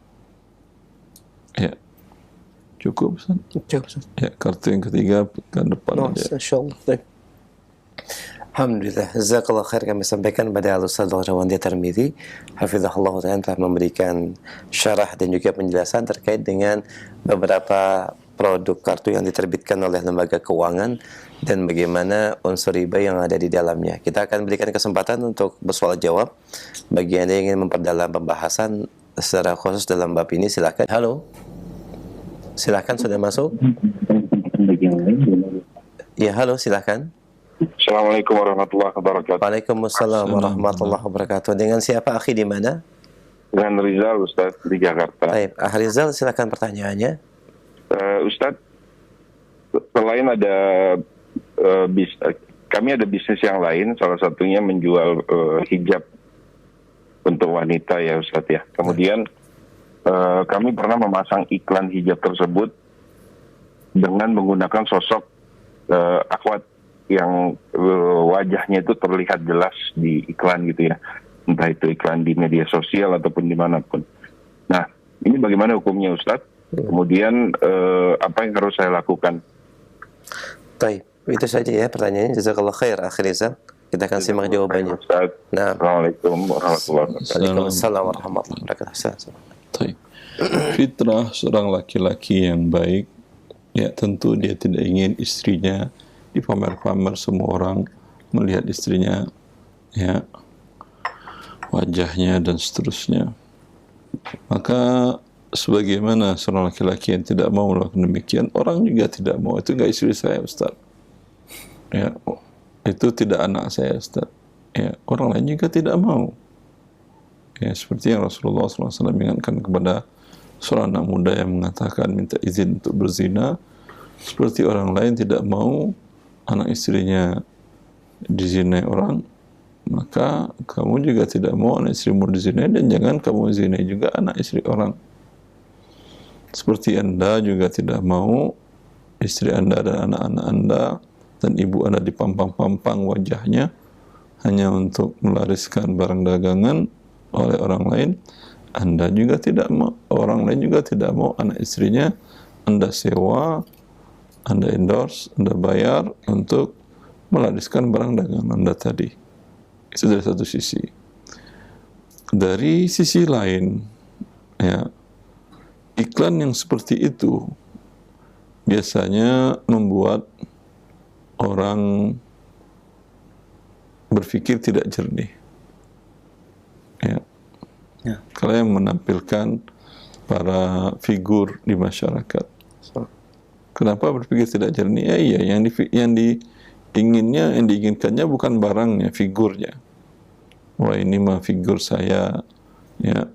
Ya. Cukup, Ustaz? Cukup, Ustaz. Ya, kartu yang ketiga ke depan aja. Insyaallah. Alhamdulillah. Jazakallah khair, kami sampaikan pada Al-Ustaz Rawandi Tirmidzi hafizahullah ta'ala telah memberikan syarah dan juga penjelasan terkait dengan beberapa produk kartu yang diterbitkan oleh lembaga keuangan dan bagaimana unsur riba yang ada di dalamnya. Kita akan berikan kesempatan untuk bersoal jawab bagi Anda yang ingin memperdalam pembahasan secara khusus dalam bab ini. Silakan. Halo. Silakan, sudah masuk? Ya, halo, silakan. Assalamualaikum warahmatullahi wabarakatuh. Waalaikumsalam warahmatullahi wabarakatuh. Dengan siapa, akhi, di mana? Dengan Rizal, Ustaz, di Jakarta. Baik, Rizal, silakan pertanyaannya. Ustaz, selain ada kami ada bisnis yang lain, salah satunya menjual hijab untuk wanita ya, Ustaz ya. Kemudian kami pernah memasang iklan hijab tersebut dengan menggunakan sosok akhwat yang wajahnya itu terlihat jelas di iklan gitu ya, entah itu iklan di media sosial ataupun dimanapun. Nah, ini bagaimana hukumnya, Ustadz? Kemudian apa yang harus saya lakukan? Baik, itu saja ya pertanyaannya. Jazakallah khair, Akhir Rizal. Kita akan simak jawabannya. Nah. Assalamualaikum warahmatullahi wabarakatuh. Waalaikumsalam warahmatullahi wabarakatuh. Fitrah seorang laki-laki yang baik, ya tentu dia tidak ingin istrinya dipamer-pamer, semua orang melihat istrinya, ya, wajahnya dan seterusnya. Maka sebagaimana seorang laki-laki yang tidak mau melakukan demikian, orang juga tidak mau. Itu enggak istri saya, Ustaz. Ya, itu tidak anak saya, Ustaz. Ya, orang lain juga tidak mau. Ya, seperti yang Rasulullah SAW ingatkan kepada seorang anak muda yang mengatakan minta izin untuk berzina, seperti orang lain tidak mau anak istrinya dizinai orang, maka kamu juga tidak mau anak istrimu dizinai, dan jangan kamu zinai juga anak istri orang. Seperti Anda juga tidak mau istri Anda dan anak-anak Anda dan ibu Anda dipampang-pampang wajahnya hanya untuk melariskan barang dagangan oleh orang lain, Anda juga tidak mau, orang lain juga tidak mau anak istrinya Anda sewa, Anda endorse, Anda bayar untuk melariskan barang dagangan Anda tadi. Itu dari satu sisi. Dari sisi lain, ya, iklan yang seperti itu biasanya membuat orang berpikir tidak jernih. Ya. Ya. Kalau yang menampilkan para figur di masyarakat. Kenapa berpikir tidak jernih? Ya iya, yang diinginkannya bukan barangnya, figurnya. Wah, ini mah figur saya, ya.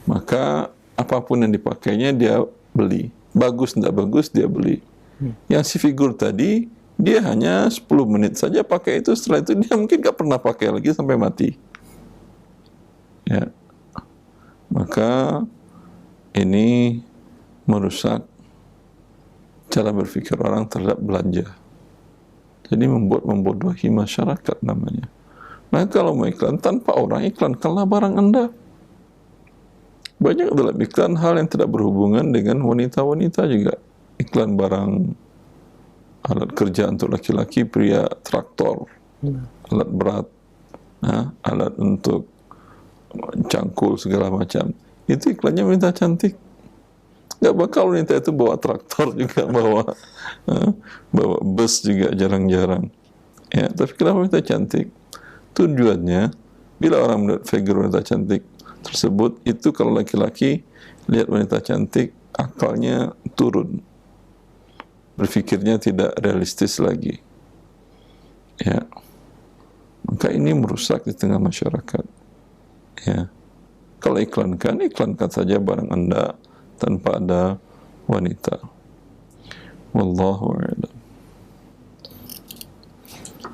Maka apapun yang dipakainya dia beli. Bagus tidak bagus dia beli. Yang si figur tadi dia hanya 10 menit saja pakai itu, setelah itu dia mungkin gak pernah pakai lagi sampai mati. Ya. Maka ini merusak cara berpikir orang terhadap belanja. Jadi membodohi masyarakat namanya. Nah, kalau mau iklan tanpa orang, iklankanlah barang Anda. Banyak dalam iklan hal yang tidak berhubungan dengan wanita-wanita juga. Iklan barang alat kerja untuk laki-laki, pria, traktor, alat berat, alat untuk cangkul segala macam. Itu iklannya wanita cantik. Gak bakal wanita itu bawa traktor juga, bawa bus juga jarang-jarang. Ya, tapi kenapa wanita cantik? Tujuannya, bila orang melihat figur wanita cantik tersebut, itu kalau laki-laki lihat wanita cantik, akalnya turun. Berpikirnya tidak realistis lagi. Ya. Maka ini merusak di tengah masyarakat. Ya. Kalau iklankan saja barang Anda tanpa ada wanita. Wallahu a'lam.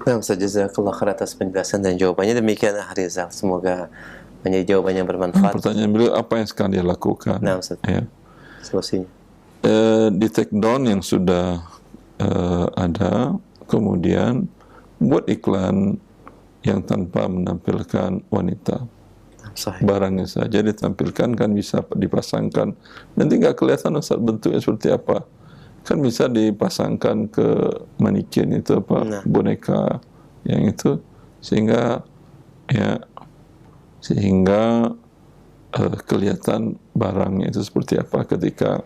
Nah, Ustaz, jazakallah khair atas penjelasan dan jawabannya. Demikian Rizal, semoga menjadi jawaban yang bermanfaat. Pertanyaan beliau, apa yang sekarang dia lakukan? Nah, Ustaz, ya. solusinya. Di take down yang sudah ada, kemudian buat iklan yang tanpa menampilkan wanita. Sahih. Barangnya saja ditampilkan, kan bisa dipasangkan. Nanti nggak kelihatan Ustaz bentuknya seperti apa. Kan bisa dipasangkan ke manikin itu apa, boneka yang itu, sehingga kelihatan barangnya itu seperti apa ketika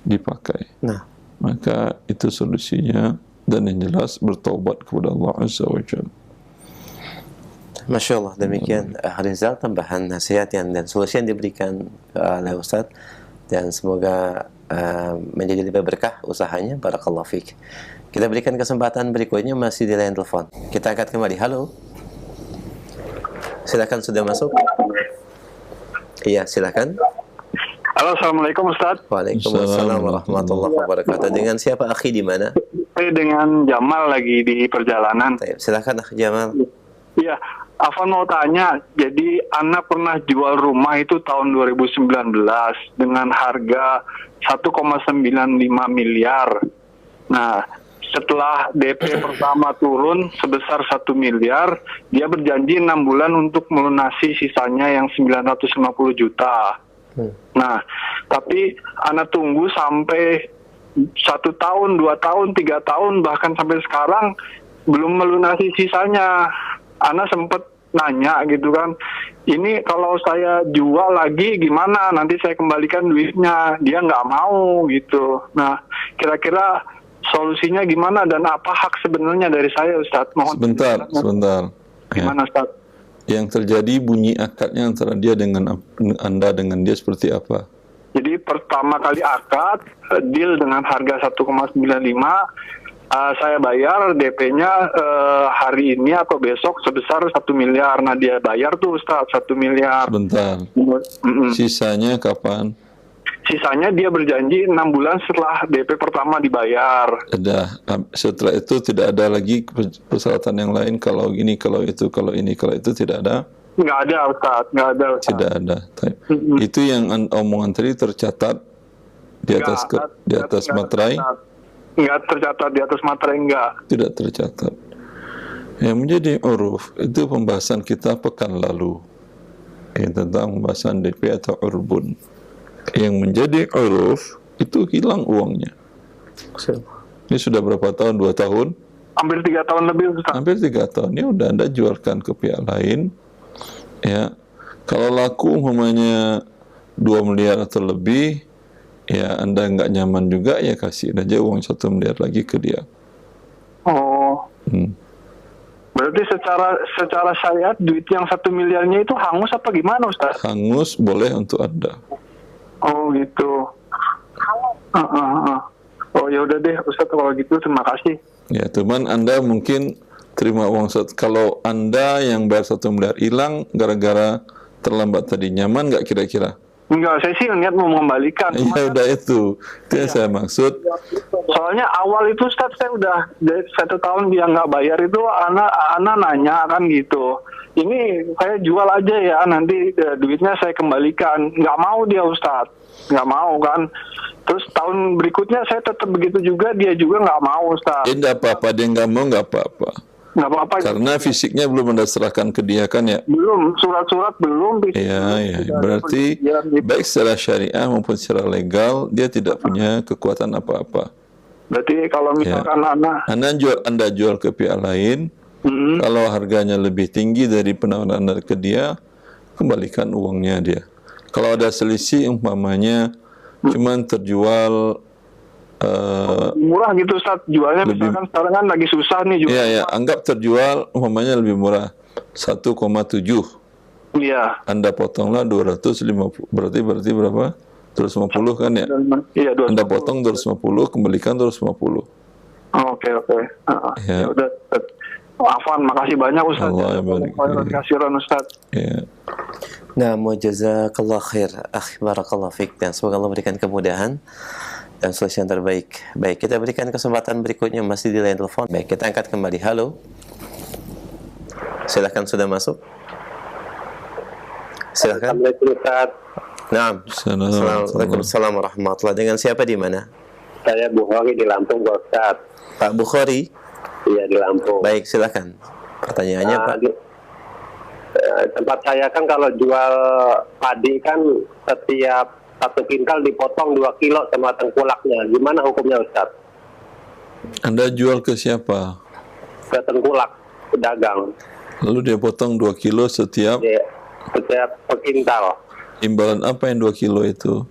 dipakai. Nah, maka itu solusinya, dan yang jelas bertaubat kepada Allah Azza wa Jalla. Masya Allah, demikian Rizal tambahan nasihat dan solusi yang diberikan oleh Ustaz, dan semoga menjadi lebih berkah usahanya. Barakallahu fiik. Kita berikan kesempatan berikutnya, masih di line telepon. Kita angkat kembali. Halo, silakan, sudah masuk. Iya, silakan. Halo, assalamualaikum Ustaz. Waalaikumsalam warahmatullahi wabarakatuh. Dengan siapa, akhi, di mana? Dengan Jamal, lagi di perjalanan. Silakan, akhi Jamal. Iya, Afan mau tanya, jadi anak pernah jual rumah itu tahun 2019 dengan harga 1,95 miliar. Nah, setelah DP pertama turun sebesar 1 miliar, dia berjanji 6 bulan untuk melunasi sisanya yang 950 juta. Nah, tapi anak tunggu sampai 1 tahun, 2 tahun, 3 tahun, bahkan sampai sekarang belum melunasi sisanya. Ana sempat nanya gitu kan, ini kalau saya jual lagi gimana, nanti saya kembalikan duitnya. Dia nggak mau gitu. Nah, kira-kira solusinya gimana dan apa hak sebenarnya dari saya, Ustaz? Mohon Sebentar. Gimana, Ustaz? Yang terjadi bunyi akadnya antara dia dengan Anda dengan dia seperti apa? Jadi pertama kali akad, deal dengan harga 1,95. Saya bayar DP-nya hari ini atau besok sebesar 1 miliar. Nah, dia bayar tuh Ustaz 1 miliar. Bentar. Sisanya kapan? Sisanya dia berjanji 6 bulan setelah DP pertama dibayar. Setelah itu tidak ada lagi persyaratan yang lain, kalau gini, kalau itu, kalau ini, kalau itu, tidak ada? Nggak ada Ustaz, nggak ada Ustaz. Tidak ada. Itu yang omongan tadi tercatat di atas materai? nggak tercatat di atas materai, enggak. Tidak tercatat. Yang menjadi uruf itu pembahasan kita pekan lalu, tentang pembahasan DP atau urbun. Yang menjadi uruf itu hilang uangnya. Ini sudah berapa tahun? 2 tahun? Hampir 3 tahun lebih, Ustaz. Hampir 3 tahun. Ini udah Anda jualkan ke pihak lain, ya. Kalau laku umpamanya 2 miliar atau lebih, ya Anda nggak nyaman juga, ya kasih aja uang 1 miliar lagi ke dia. Oh. Berarti secara syariat duit yang 1 miliarnya itu hangus apa gimana, Ustaz? Hangus boleh untuk Anda. Oh gitu. Oh ya udah deh, Ustaz, kalau gitu terima kasih. Ya, cuman Anda mungkin terima uang kalau Anda yang bayar 1 miliar hilang gara-gara terlambat tadi, nyaman nggak kira-kira? Enggak, saya sih niat mau mengembalikan. Iya, udah itu yang saya maksud. Soalnya awal itu, Ustaz, saya udah 1 tahun dia nggak bayar itu, anak nanya kan gitu. Ini saya jual aja ya, nanti duitnya saya kembalikan. Nggak mau dia, Ustaz. Nggak mau kan. Terus tahun berikutnya saya tetap begitu juga, dia juga nggak mau, Ustaz. Nggak apa-apa, dia nggak mau nggak apa-apa. Nggak apa-apa. Karena fisiknya belum Anda serahkan ke dia kan ya? Belum, surat-surat belum. Iya. Berarti baik secara syariah maupun secara legal dia tidak punya kekuatan apa-apa. Berarti kalau misalkan Anda jual ke pihak lain, kalau harganya lebih tinggi dari penawaran Anda ke dia, kembalikan uangnya dia. Kalau ada selisih umpamanya cuman terjual murah gitu, Ustaz, jualnya misalkan sekarang kan lagi susah nih jual. Iya, anggap terjual umpamanya lebih murah 1,7. Iya. Anda potonglah 250, berarti berapa? 250 kan ya? Iya, 250. Anda potong 250, kembalikan 250. Oke. Ya udah, Ustaz. Afwan, makasih banyak, Ustaz. Allah barik. Kasiran, Ustaz. Ya. Nah, jazakallah khair, akhi, barakallah fiik, dan semoga Allah berikan kemudahan dan solusi yang terbaik. Baik, kita berikan kesempatan berikutnya, masih di line telepon. Baik, kita angkat kembali. Halo. Silakan, sudah masuk. Silakan. Assalamualaikum, Ustaz. Naam. Assalamualaikum warahmatullahi. Dengan siapa di mana? Saya Bukhari di Lampung, Pak Ustaz. Pak Bukhari? Iya, di Lampung. Baik, silakan. Pertanyaannya, Pak. Tempat saya kan kalau jual padi kan setiap 1 kintal dipotong 2 kilo sama tengkulaknya. Gimana hukumnya, Ustaz? Anda jual ke siapa? Ke tengkulak, pedagang. Lalu dia potong 2 kilo setiap per kintal. Imbalan apa yang 2 kilo itu?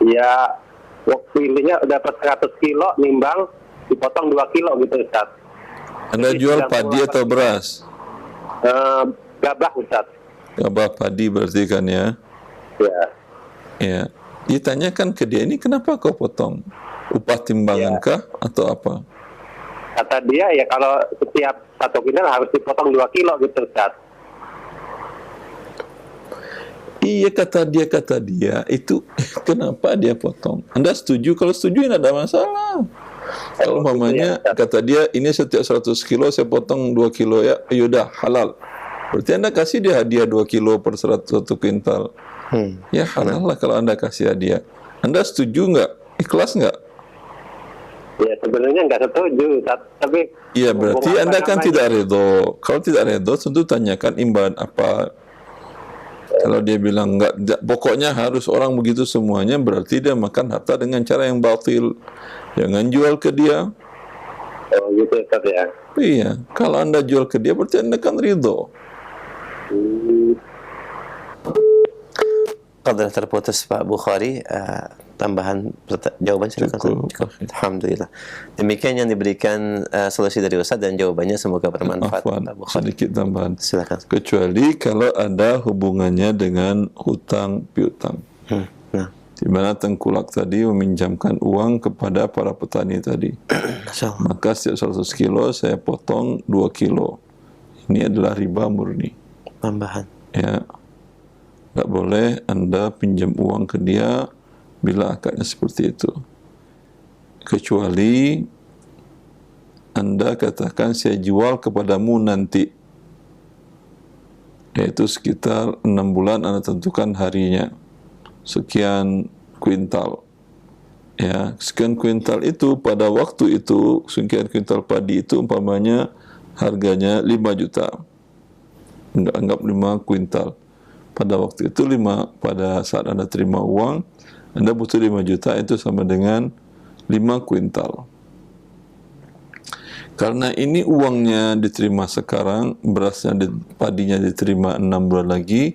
Ya, waktu intinya dapat 100 kilo, nimbang, dipotong 2 kilo gitu, Ustaz. Anda jual padi atau beras? Gabah, Ustaz. Gabah padi berarti kan ya? Ya. Ditanyakan ke dia, ini kenapa kau potong? Upah timbangan kah atau apa? Kata dia ya kalau setiap 1 kintal harus dipotong 2 kilo gitu, Ustaz. Iya, kata dia itu kenapa dia potong? Anda setuju? Kalau setuju tidak ada masalah. Kalau umpamanya kata dia ini setiap 100 kilo saya potong 2 kilo ya, yaudah halal. Berarti Anda kasih dia hadiah 2 kilo per 1 kintal. Ya halal lah kalau Anda kasih hadiah. Anda setuju nggak? Ikhlas nggak? Ya sebenarnya nggak setuju, tapi iya berarti Anda kan tidak redho. Kalau tidak redho tentu tanyakan imbalan apa. Kalau dia bilang nggak, pokoknya harus orang begitu semuanya, berarti dia makan harta dengan cara yang batil. Jangan jual ke dia. Oh gitu, Ustaz ya. Iya, kalau Anda jual ke dia berarti Anda kan ridho. Qadar terputus Pak Bukhari. Tambahan jawaban silakan. Cukup. Alhamdulillah. Demikian yang diberikan solusi dari Ustaz dan jawabannya semoga bermanfaat. Afwan, sedikit tambahan. Silakan. Kecuali kalau ada hubungannya dengan hutang piutang. Nah, Di mana tengkulak tadi meminjamkan uang kepada para petani tadi. Maka setiap 100 kilo saya potong 2 kilo. Ini adalah riba murni. tambahan. Ya, nggak boleh Anda pinjam uang ke dia bila akadnya seperti itu. Kecuali Anda katakan saya jual kepadamu nanti, yaitu sekitar 6 bulan Anda tentukan harinya, sekian kuintal. Ya, sekian kuintal itu pada waktu itu, sekian kuintal padi itu umpamanya harganya 5 juta. Anggap 5 kuintal. Pada waktu itu pada saat Anda terima uang, Anda butuh 5 juta, itu sama dengan 5 kuintal. Karena ini uangnya diterima sekarang, padinya diterima 6 bulan lagi,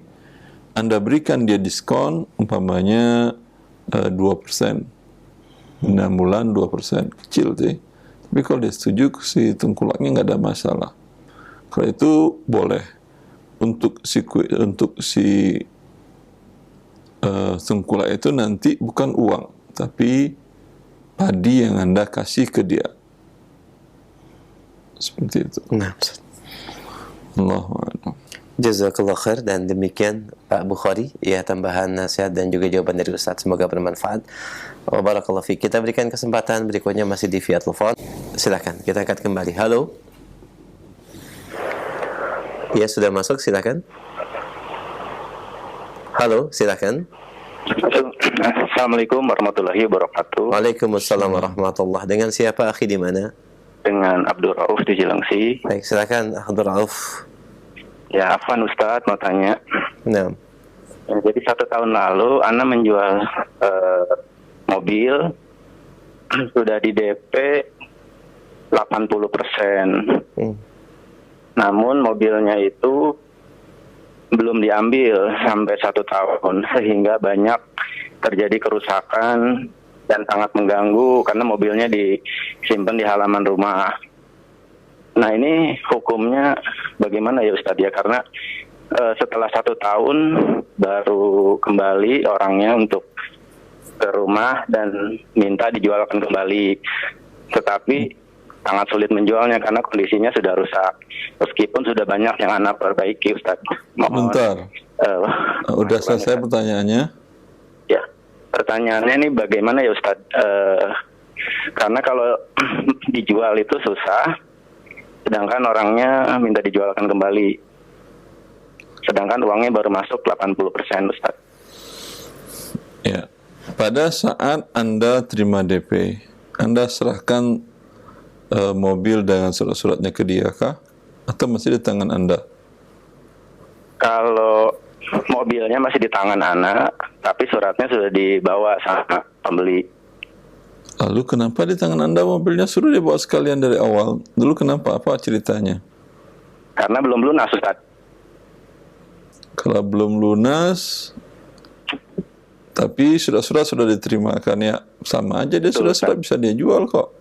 Anda berikan dia diskon umpamanya 2%. 6 bulan 2%, kecil sih. Tapi kalau dia setuju, si tengkulaknya nggak ada masalah. Kalau itu boleh. Untuk si tengkulak itu nanti bukan uang, tapi padi yang Anda kasih ke dia. Seperti itu. Nah, Allahu a'lam. jazakallah khair. Dan demikian Pak Bukhari, ya, tambahan nasihat dan juga jawaban dari Ustaz, semoga bermanfaat. Wa barakallahu fiik. Kita berikan kesempatan berikutnya masih di via telepon. Silakan, kita angkat kembali. Halo. Ya, sudah masuk, silakan. Halo, silakan. Assalamualaikum warahmatullahi wabarakatuh. Waalaikumsalam warahmatullah. Dengan siapa, akhi, di mana? Dengan Abdul Rauf di Cilengsi. Baik, silakan Abdul Rauf. Ya, Afwan Ustadz mau tanya. Nah. Ya, jadi 1 tahun lalu Ana menjual mobil, sudah di DP 80%. Namun mobilnya itu belum diambil sampai 1 tahun, sehingga banyak terjadi kerusakan dan sangat mengganggu karena mobilnya disimpan di halaman rumah. Nah, ini hukumnya bagaimana ya Ustadz ya? Karena setelah 1 tahun baru kembali orangnya untuk ke rumah dan minta dijualkan kembali. Tetapi sangat sulit menjualnya karena kondisinya sudah rusak. Meskipun sudah banyak yang Ana perbaiki, Ustadz. Bentar. Udah selesai pertanyaannya? Ya, pertanyaannya ini bagaimana ya Ustadz? Karena kalau dijual itu susah, sedangkan orangnya minta dijualkan kembali. Sedangkan uangnya baru masuk 80%, Ustaz. Ya. Pada saat Anda terima DP, Anda serahkan mobil dengan surat-suratnya ke dia kah? Atau masih di tangan Anda? Kalau mobilnya masih di tangan Ana, tapi suratnya sudah dibawa sama pembeli. Lalu kenapa di tangan Anda mobilnya suruh dibawa sekalian dari awal? Dulu kenapa? Apa ceritanya? Karena belum lunas, Ustaz. Kalau belum lunas, tapi surat-surat sudah diterima kan ya, sama aja dia surat-surat bisa dia jual kok.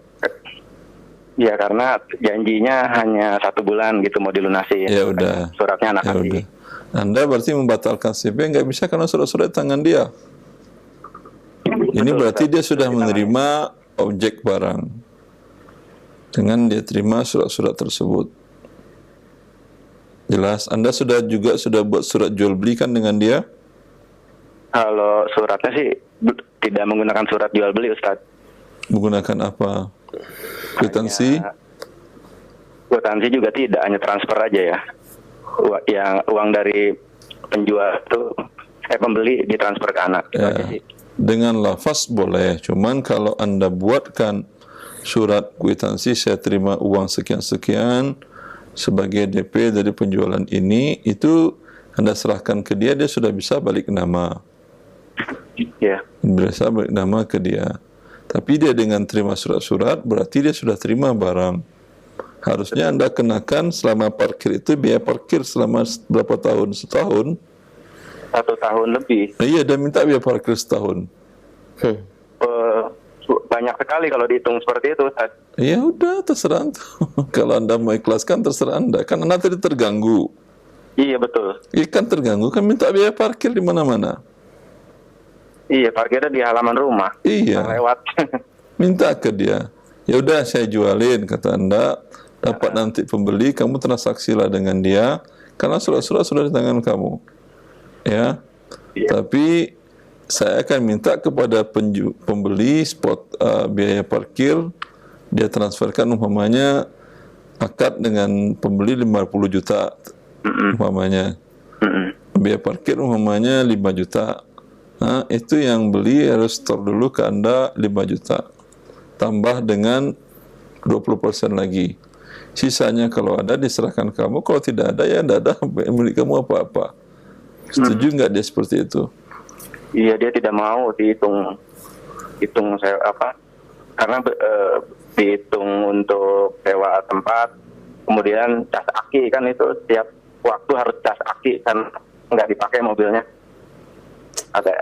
Ya, karena janjinya hanya 1 bulan gitu mau dilunasi. Ya udah. Suratnya anak kasih. Anda berarti membatalkan CP nggak bisa karena surat-surat di tangan dia. Ini berarti dia sudah menerima objek barang dengan dia terima surat-surat tersebut. Jelas. Anda sudah buat surat jual beli kan dengan dia? Kalau suratnya sih tidak menggunakan surat jual beli, Ustaz. Menggunakan apa? Kwitansi? Kwitansi juga tidak, hanya transfer aja ya. Yang uang dari penjual itu pembeli ditransfer ke anak. Ya. Dengan lafaz boleh, cuman kalau Anda buatkan surat kwitansi saya terima uang sekian-sekian sebagai DP dari penjualan ini, itu Anda serahkan ke dia, dia sudah bisa balik nama. Ya. Bisa balik nama ke dia. Tapi dia dengan terima surat-surat berarti dia sudah terima barang. Harusnya Anda kenakan selama parkir itu biaya parkir selama berapa tahun? Setahun? 1 tahun lebih. Iya, dan minta biaya parkir setahun. Banyak sekali kalau dihitung seperti itu, Ustaz. Ya udah, terserah Anda. Kalau Anda mau ikhlaskan, terserah Anda. Kan Anda tadi terganggu. Iya, betul. Iya kan terganggu, kan minta biaya parkir di mana-mana. Iya, parkirnya di halaman rumah. Iya. Lewat. Minta ke dia. Ya udah, saya jualin, kata Anda. Dapat nanti pembeli, kamu transaksilah dengan dia. Karena surat-surat sudah di tangan kamu. Ya. Tapi saya akan minta kepada pembeli spot biaya parkir, dia transferkan umpamanya akad dengan pembeli 50 juta umpamanya. Biaya parkir umpamanya 5 juta. Nah, itu yang beli harus store dulu ke Anda 5 juta. Tambah dengan 20% lagi. Sisanya kalau ada diserahkan kamu, kalau tidak ada ya tidak ada milik kamu apa-apa. Setuju nggak dia seperti itu? Iya, dia tidak mau dihitung saya karena dihitung untuk sewa tempat, kemudian cas aki kan itu setiap waktu harus cas aki kan nggak dipakai mobilnya. Ada.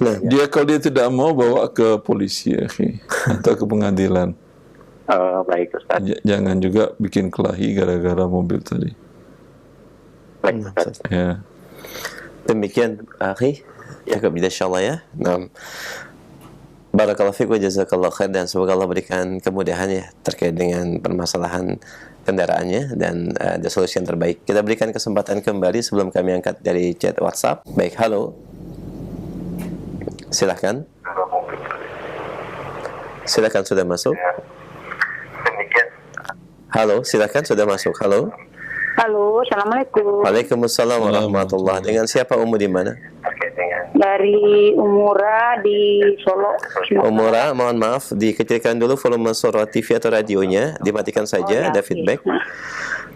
Nah, kalau dia tidak mau bawa ke polisi ya, atau ke pengadilan. Baik Ustaz. Jangan juga bikin kelahi gara-gara mobil tadi. Baik Ustaz. Ya. Demikian akhi, ya kemudian insyaallah ya. Nah, barakallahu fiik wa jazakallahu khair, dan semoga Allah berikan kemudahan ya terkait dengan permasalahan kendaraannya dan ada solusi yang terbaik. Kita berikan kesempatan kembali sebelum kami angkat dari chat WhatsApp. Baik, halo. Silakan. Silakan, sudah masuk. Halo, silakan, sudah masuk. Halo. Halo, assalamualaikum. Waalaikumsalam warahmatullahi. Dengan siapa, Umu, di mana? Dari Umura di Solo. Umura, mohon maaf, dikecilkan dulu volume suara TV atau radionya, dimatikan saja, ada feedback.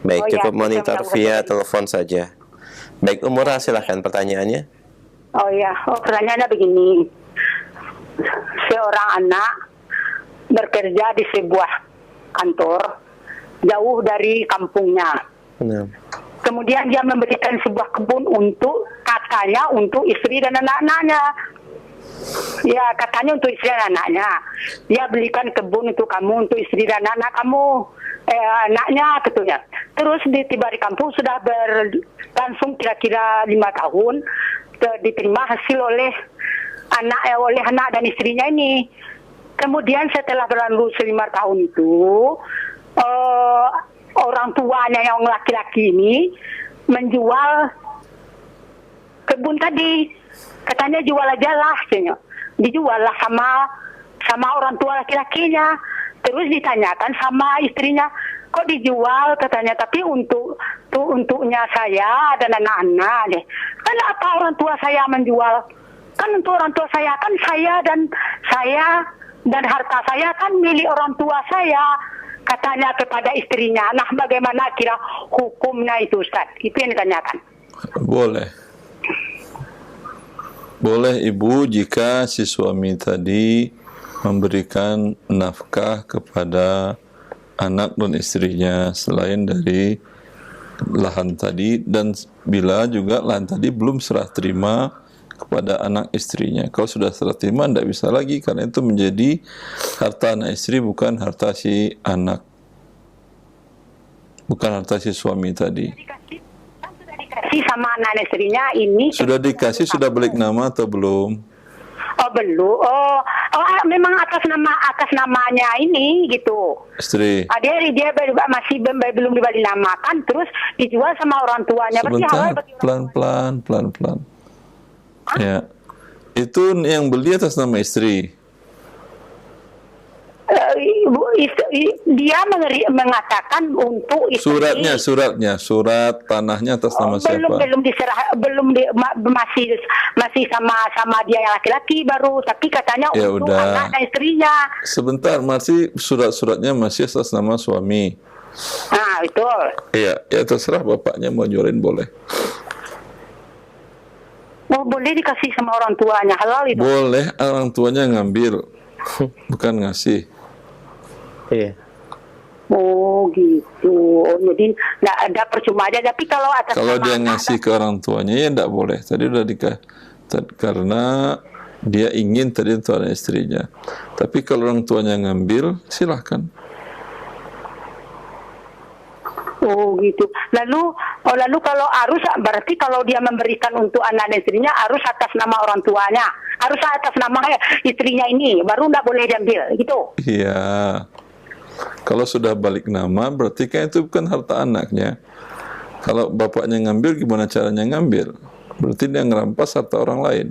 Baik, cukup monitor via telepon saja. Baik, Umura, silahkan pertanyaannya. Pertanyaannya begini. Seorang anak bekerja di sebuah kantor jauh dari kampungnya. Kemudian dia memberikan sebuah kebun katanya untuk istri dan anak-anaknya. Ya, katanya untuk istri dan anaknya. Dia belikan kebun untuk kamu, untuk istri dan anak kamu, anaknya katanya. Terus tiba di kampung sudah berlangsung kira-kira 5 tahun, diterima hasil oleh anak dan istrinya ini. Kemudian setelah berlalu 5 tahun itu, orang tuanya yang laki-laki ini menjual kebun tadi. Katanya jual aja lah, dijual lah sama orang tua laki-lakinya. Terus ditanyakan sama istrinya, kok dijual katanya, tapi untuknya saya dan anak-anak deh. Kan apa orang tua saya menjual? Kan untuk orang tua saya, kan saya dan harta saya kan milik orang tua saya, katanya kepada istrinya. Nah, bagaimana kira hukumnya itu, Ustaz? Itu yang ditanyakan. Boleh Ibu jika si suami tadi memberikan nafkah kepada anak dan istrinya selain dari lahan tadi, dan bila juga lahan tadi belum serah terima kepada anak istrinya. Kalau sudah serah terima tidak bisa lagi, karena itu menjadi harta anak istri, bukan harta si anak, bukan harta si suami tadi. Dikasih sama anak istrinya ini. Sudah dikasih, sudah balik nama atau belum? Oh, belum. Memang atas namanya ini gitu. Istri. Dia masih belum dibalik nama kan, terus dijual sama orang tuanya. Sebentar, pelan-pelan. Ya, itu yang beli atas nama istri. Dia mengatakan untuk istri. Surat tanahnya atas nama siapa? Belum diserah, masih sama dia yang laki-laki baru, tapi katanya ya untuk udah. anak dan istrinya. Sebentar, masih suratnya masih atas nama suami. Nah, betul. Iya, ya terserah bapaknya mau jualin boleh. Oh, boleh dikasih sama orang tuanya, halal itu? Boleh, orang tuanya ngambil, bukan ngasih. Iya. Oh, gitu. Oh, jadi nggak ada percuma aja. Tapi kalau atas kalau dia ngasih ke orang tuanya ya nggak boleh. Tadi udah karena dia ingin tadi untuk anak istrinya. Tapi kalau orang tuanya ngambil, silahkan. Oh, gitu. Lalu kalau arus, berarti kalau dia memberikan untuk anak dan istrinya, harus atas nama orang tuanya, harus atas nama istrinya ini, baru nggak boleh diambil, gitu. Iya. Kalau sudah balik nama, berarti kan itu bukan harta anaknya. Kalau bapaknya ngambil, gimana caranya ngambil? Berarti dia ngerampas harta orang lain.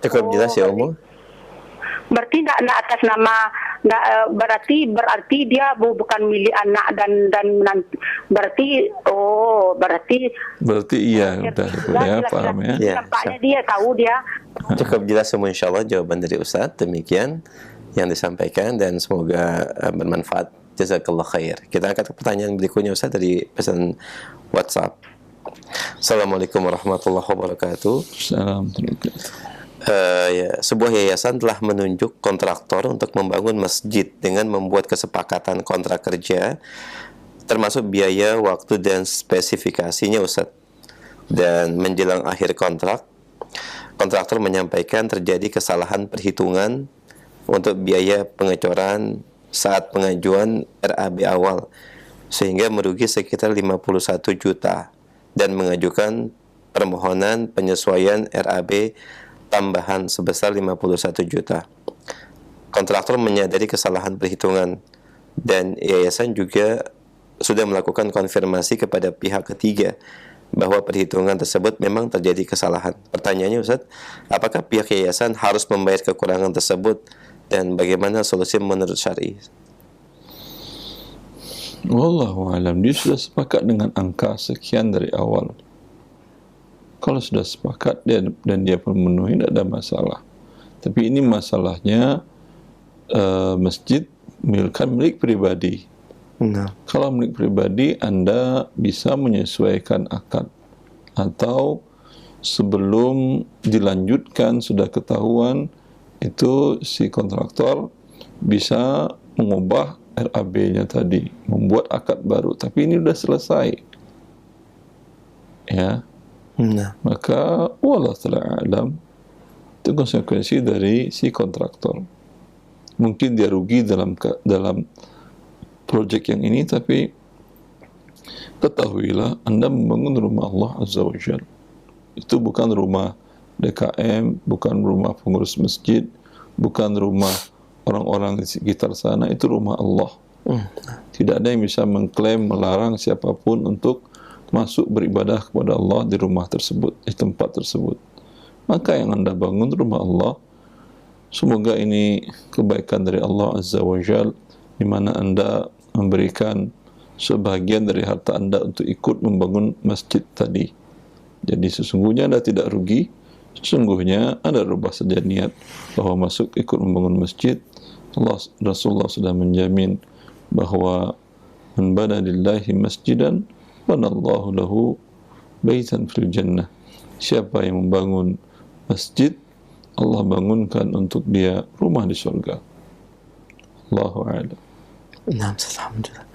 Cukup jelas ya, Umu? Berarti nggak atas nama berarti dia bukan milik anak dan menantu. Berarti iya udah ya, paham ya. Ya, Tampaknya dia tahu dia. Cukup jelas semua insyaallah jawaban dari Ustadz. Demikian yang disampaikan dan semoga bermanfaat. Jazakallah khair. Kita angkat pertanyaan berikutnya Ustadz dari pesan WhatsApp. Assalamualaikum warahmatullahi wabarakatuh. Assalamualaikum. Sebuah yayasan telah menunjuk kontraktor untuk membangun masjid dengan membuat kesepakatan kontrak kerja termasuk biaya, waktu dan spesifikasinya Ustadz. Dan menjelang akhir kontrak, kontraktor menyampaikan terjadi kesalahan perhitungan untuk biaya pengecoran saat pengajuan RAB awal sehingga merugi sekitar 51 juta dan mengajukan permohonan penyesuaian RAB tambahan sebesar 51 juta. Kontraktor menyadari kesalahan perhitungan dan yayasan juga sudah melakukan konfirmasi kepada pihak ketiga bahwa perhitungan tersebut memang terjadi kesalahan. Pertanyaannya Ustaz, apakah pihak yayasan harus membayar kekurangan tersebut dan bagaimana solusi menurut syar'i? Wallahu alam, dia sudah sepakat dengan angka sekian dari awal. Kalau sudah sepakat dan dia memenuhi, tidak ada masalah. Tapi ini masalahnya masjid milik pribadi. Nah. Kalau milik pribadi, Anda bisa menyesuaikan akad atau sebelum dilanjutkan sudah ketahuan itu si kontraktor bisa mengubah RAB-nya tadi, membuat akad baru. Tapi ini sudah selesai, ya. Nah. Maka wallahu ta'ala alam, itu konsekuensi dari si kontraktor. Mungkin dia rugi dalam proyek yang ini, tapi ketahuilah Anda membangun rumah Allah Azza wa Jalla. Itu bukan rumah DKM, bukan rumah pengurus masjid, bukan rumah orang-orang di sekitar sana, itu rumah Allah. Tidak ada yang bisa mengklaim, melarang siapapun untuk masuk beribadah kepada Allah di rumah tersebut, di tempat tersebut. Maka yang Anda bangun rumah Allah, semoga ini kebaikan dari Allah Azza wa Jalla, di mana Anda memberikan sebahagian dari harta Anda untuk ikut membangun masjid tadi. Jadi sesungguhnya Anda tidak rugi, sesungguhnya Anda rubah saja niat bahwa masuk ikut membangun masjid. Rasulullah sudah menjamin bahwa man bana lillahi masjidan banallahu lahu baitan fil jannah. Siapa yang membangun masjid, Allah bangunkan untuk dia rumah di surga. Allahu a'lam. Nah, alhamdulillah.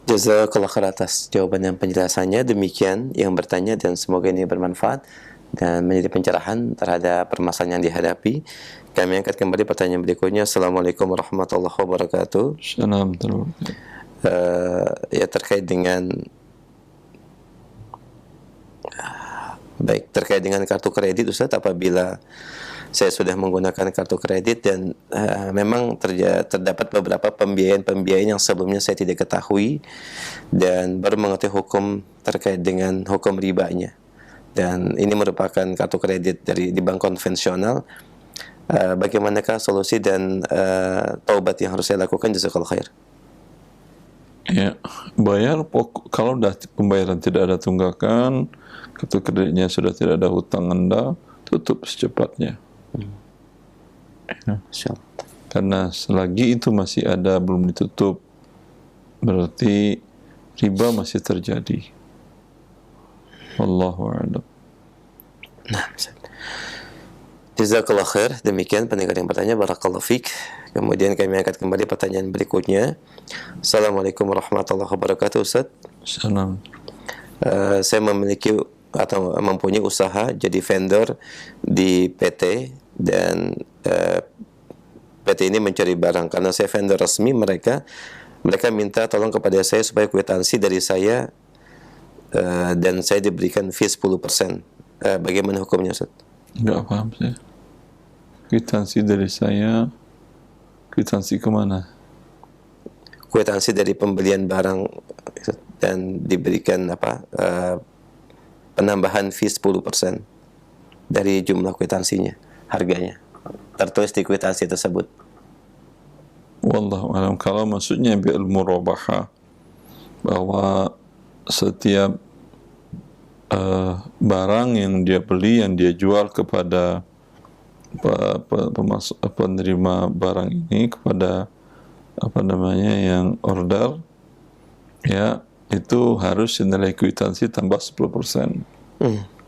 Jazakallah khair atas jawaban dan penjelasannya. Demikian yang bertanya dan semoga ini bermanfaat dan menjadi pencerahan terhadap permasalahan yang dihadapi. Kami angkat kembali pertanyaan berikutnya. Assalamualaikum warahmatullahi wabarakatuh. Assalamualaikum. Ya terkait dengan terkait dengan kartu kredit Ustaz, apabila saya sudah menggunakan kartu kredit dan memang terdapat beberapa pembiayaan yang sebelumnya saya tidak ketahui dan baru mengetahui hukum terkait dengan hukum ribanya, dan ini merupakan kartu kredit di bank konvensional. Bagaimanakah solusi dan taubat yang harus saya lakukan? Jazakallahu khair. Ya, bayar kalau dah pembayaran tidak ada tunggakan, kartu kreditnya sudah tidak ada hutang Anda, tutup secepatnya. Ya. Karena selagi itu masih ada belum ditutup, berarti riba masih terjadi. Wallahu a'lam. Nah, jazakallah khair. Demikian pendengar yang bertanya, barakallahu fiik. Kemudian kami angkat kembali pertanyaan berikutnya. Assalamualaikum warahmatullahi wabarakatuh Ustaz. Salam. Saya memiliki atau mempunyai usaha jadi vendor di PT dan PT ini mencari barang. Karena saya vendor resmi, mereka minta tolong kepada saya supaya kwitansi dari saya dan saya diberikan fee 10%. Bagaimana hukumnya Ustaz? Enggak paham saya. Kwitansi dari saya, kwitansi kemana? Kwitansi dari pembelian barang dan diberikan penambahan fee 10% dari jumlah kwitansinya, harganya tertulis di kwitansi tersebut. wallahu alam. Kalau maksudnya bil murabahah, bahwa setiap barang yang dia beli, yang dia jual kepada penerima barang ini, kepada yang order, ya, itu harus nilai kwitansi tambah 10%.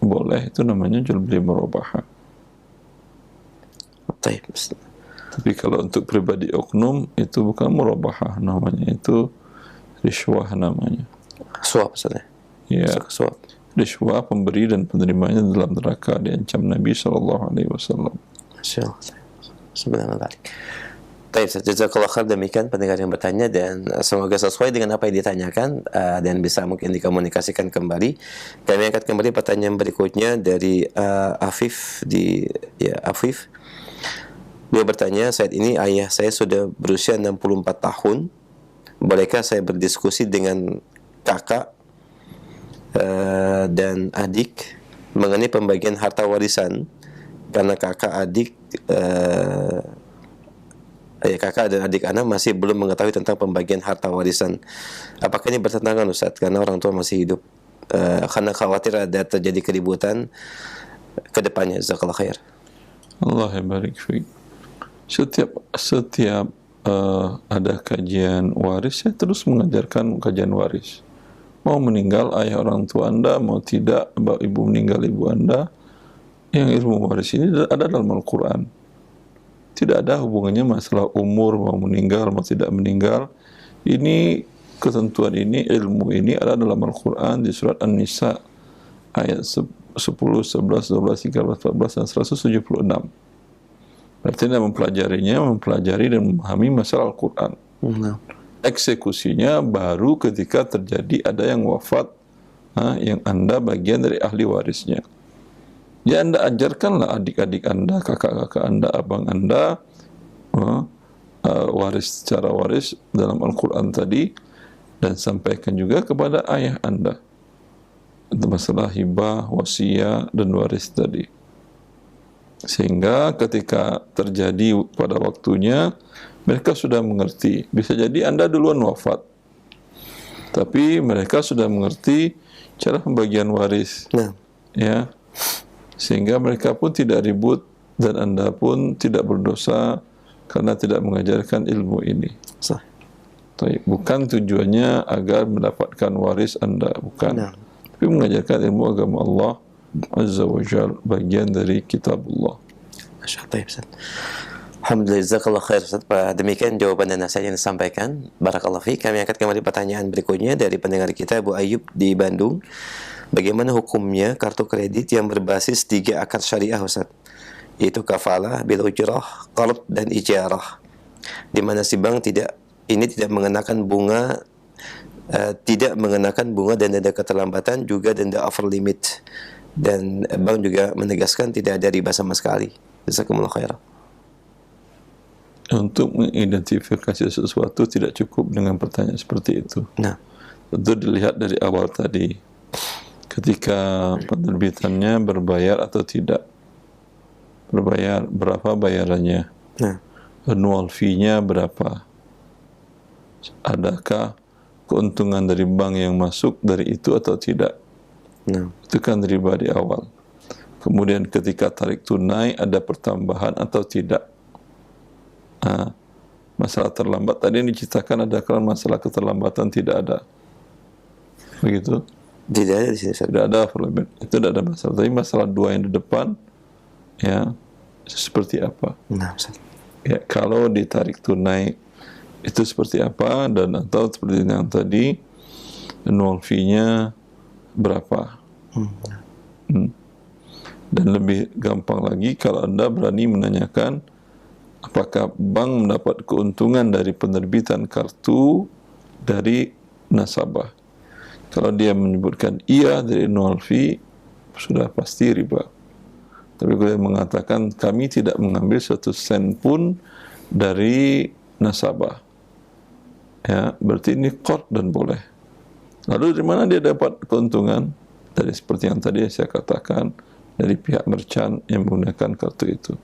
Boleh, itu namanya jual beli murabahah. Tapi kalau untuk pribadi oknum, itu bukan murabahah namanya, itu riswah namanya. Suap maksudnya. Ya, Suap. riswah, pemberi dan penerimanya dalam neraka, diancam Nabi SAW. Masya Allah. Sebenarnya. Baik, jazakallah khair. Demikian pendengar yang bertanya, dan semoga sesuai dengan apa yang ditanyakan dan bisa mungkin dikomunikasikan kembali. Kami angkat kembali pertanyaan berikutnya dari Afif Afif. Dia bertanya, saat ini ayah saya sudah berusia 64 tahun. Bolehkah saya berdiskusi dengan kakak dan adik mengenai pembagian harta warisan, karena kakak dan adik anak masih belum mengetahui tentang pembagian harta warisan. Apakah ini bertentangan, Ustaz? Karena orang tua masih hidup, karena khawatir ada terjadi keributan ke depannya. Jazakallah khair. Allah barik fiik. Setiap ada kajian waris, saya terus mengajarkan kajian waris. Mau meninggal ayah orang tua Anda, mau tidak, ibu meninggal ibu Anda, yang ilmu waris ini ada dalam Al-Quran. Tidak ada hubungannya masalah umur, mau meninggal, mau tidak meninggal. Ini ketentuan ini, ilmu ini ada dalam Al-Quran di surat An-Nisa ayat 10, 11, 12, 13, 14, dan 176. Berarti Anda mempelajari dan memahami masalah Al-Quran. Eksekusinya baru ketika terjadi ada yang wafat, yang Anda bagian dari ahli warisnya. Ya, Anda ajarkanlah adik-adik Anda, kakak-kakak Anda, abang Anda, secara waris dalam Al-Quran tadi, dan sampaikan juga kepada ayah Anda untuk masalah hibah, wasiyah, dan waris tadi. Sehingga ketika terjadi pada waktunya, mereka sudah mengerti. Bisa jadi Anda duluan wafat, tapi mereka sudah mengerti cara pembagian waris. Ya, sehingga mereka pun tidak ribut, dan Anda pun tidak berdosa karena tidak mengajarkan ilmu ini. Bukan tujuannya agar mendapatkan waris Anda, bukan. Tapi mengajarkan ilmu agama Allah Azza wa Jal, bagian dari kitabullah. Alhamdulillah, jazakallah khair, Ustaz. Demikian jawaban dan nasihat yang disampaikan. Barakallahu fiik. Kami angkat kembali pertanyaan berikutnya dari pendengar kita, Abu Ayub di Bandung. Bagaimana hukumnya kartu kredit yang berbasis 3 akad syariah, Ustaz? Yaitu kafalah, bil ujrah, qard, dan ijarah. Di mana si bank tidak mengenakan bunga, dan denda keterlambatan, juga denda over limit. Dan bank juga menegaskan tidak ada riba sama sekali. Jazakumullah khairan. Untuk mengidentifikasi sesuatu tidak cukup dengan pertanyaan seperti itu. Tentu dilihat dari awal tadi, ketika penerbitannya berbayar atau tidak. Berbayar, berapa bayarannya? Annual fee-nya berapa? Adakah keuntungan dari bank yang masuk dari itu atau tidak? Itu kan riba di awal. Kemudian ketika tarik tunai ada pertambahan atau tidak. Masalah terlambat tadi yang diceritakan, ada kan masalah keterlambatan tidak ada. Begitu? Tidak ada di sini. Tidak ada, itu tidak ada masalah. Tapi masalah 2 yang di depan, ya, seperti apa? Ya, kalau ditarik tunai itu seperti apa, dan atau seperti yang tadi, annual fee-nya berapa? Dan lebih gampang lagi kalau Anda berani menanyakan apakah bank mendapat keuntungan dari penerbitan kartu dari nasabah. Kalau dia menyebutkan iya dari annual fee, sudah pasti riba. Tapi kalau dia mengatakan kami tidak mengambil 1 sen pun dari nasabah, ya, berarti ini qard dan boleh. Lalu dari mana dia dapat keuntungan? Dari seperti yang tadi saya katakan, dari pihak merchant yang menggunakan kartu itu,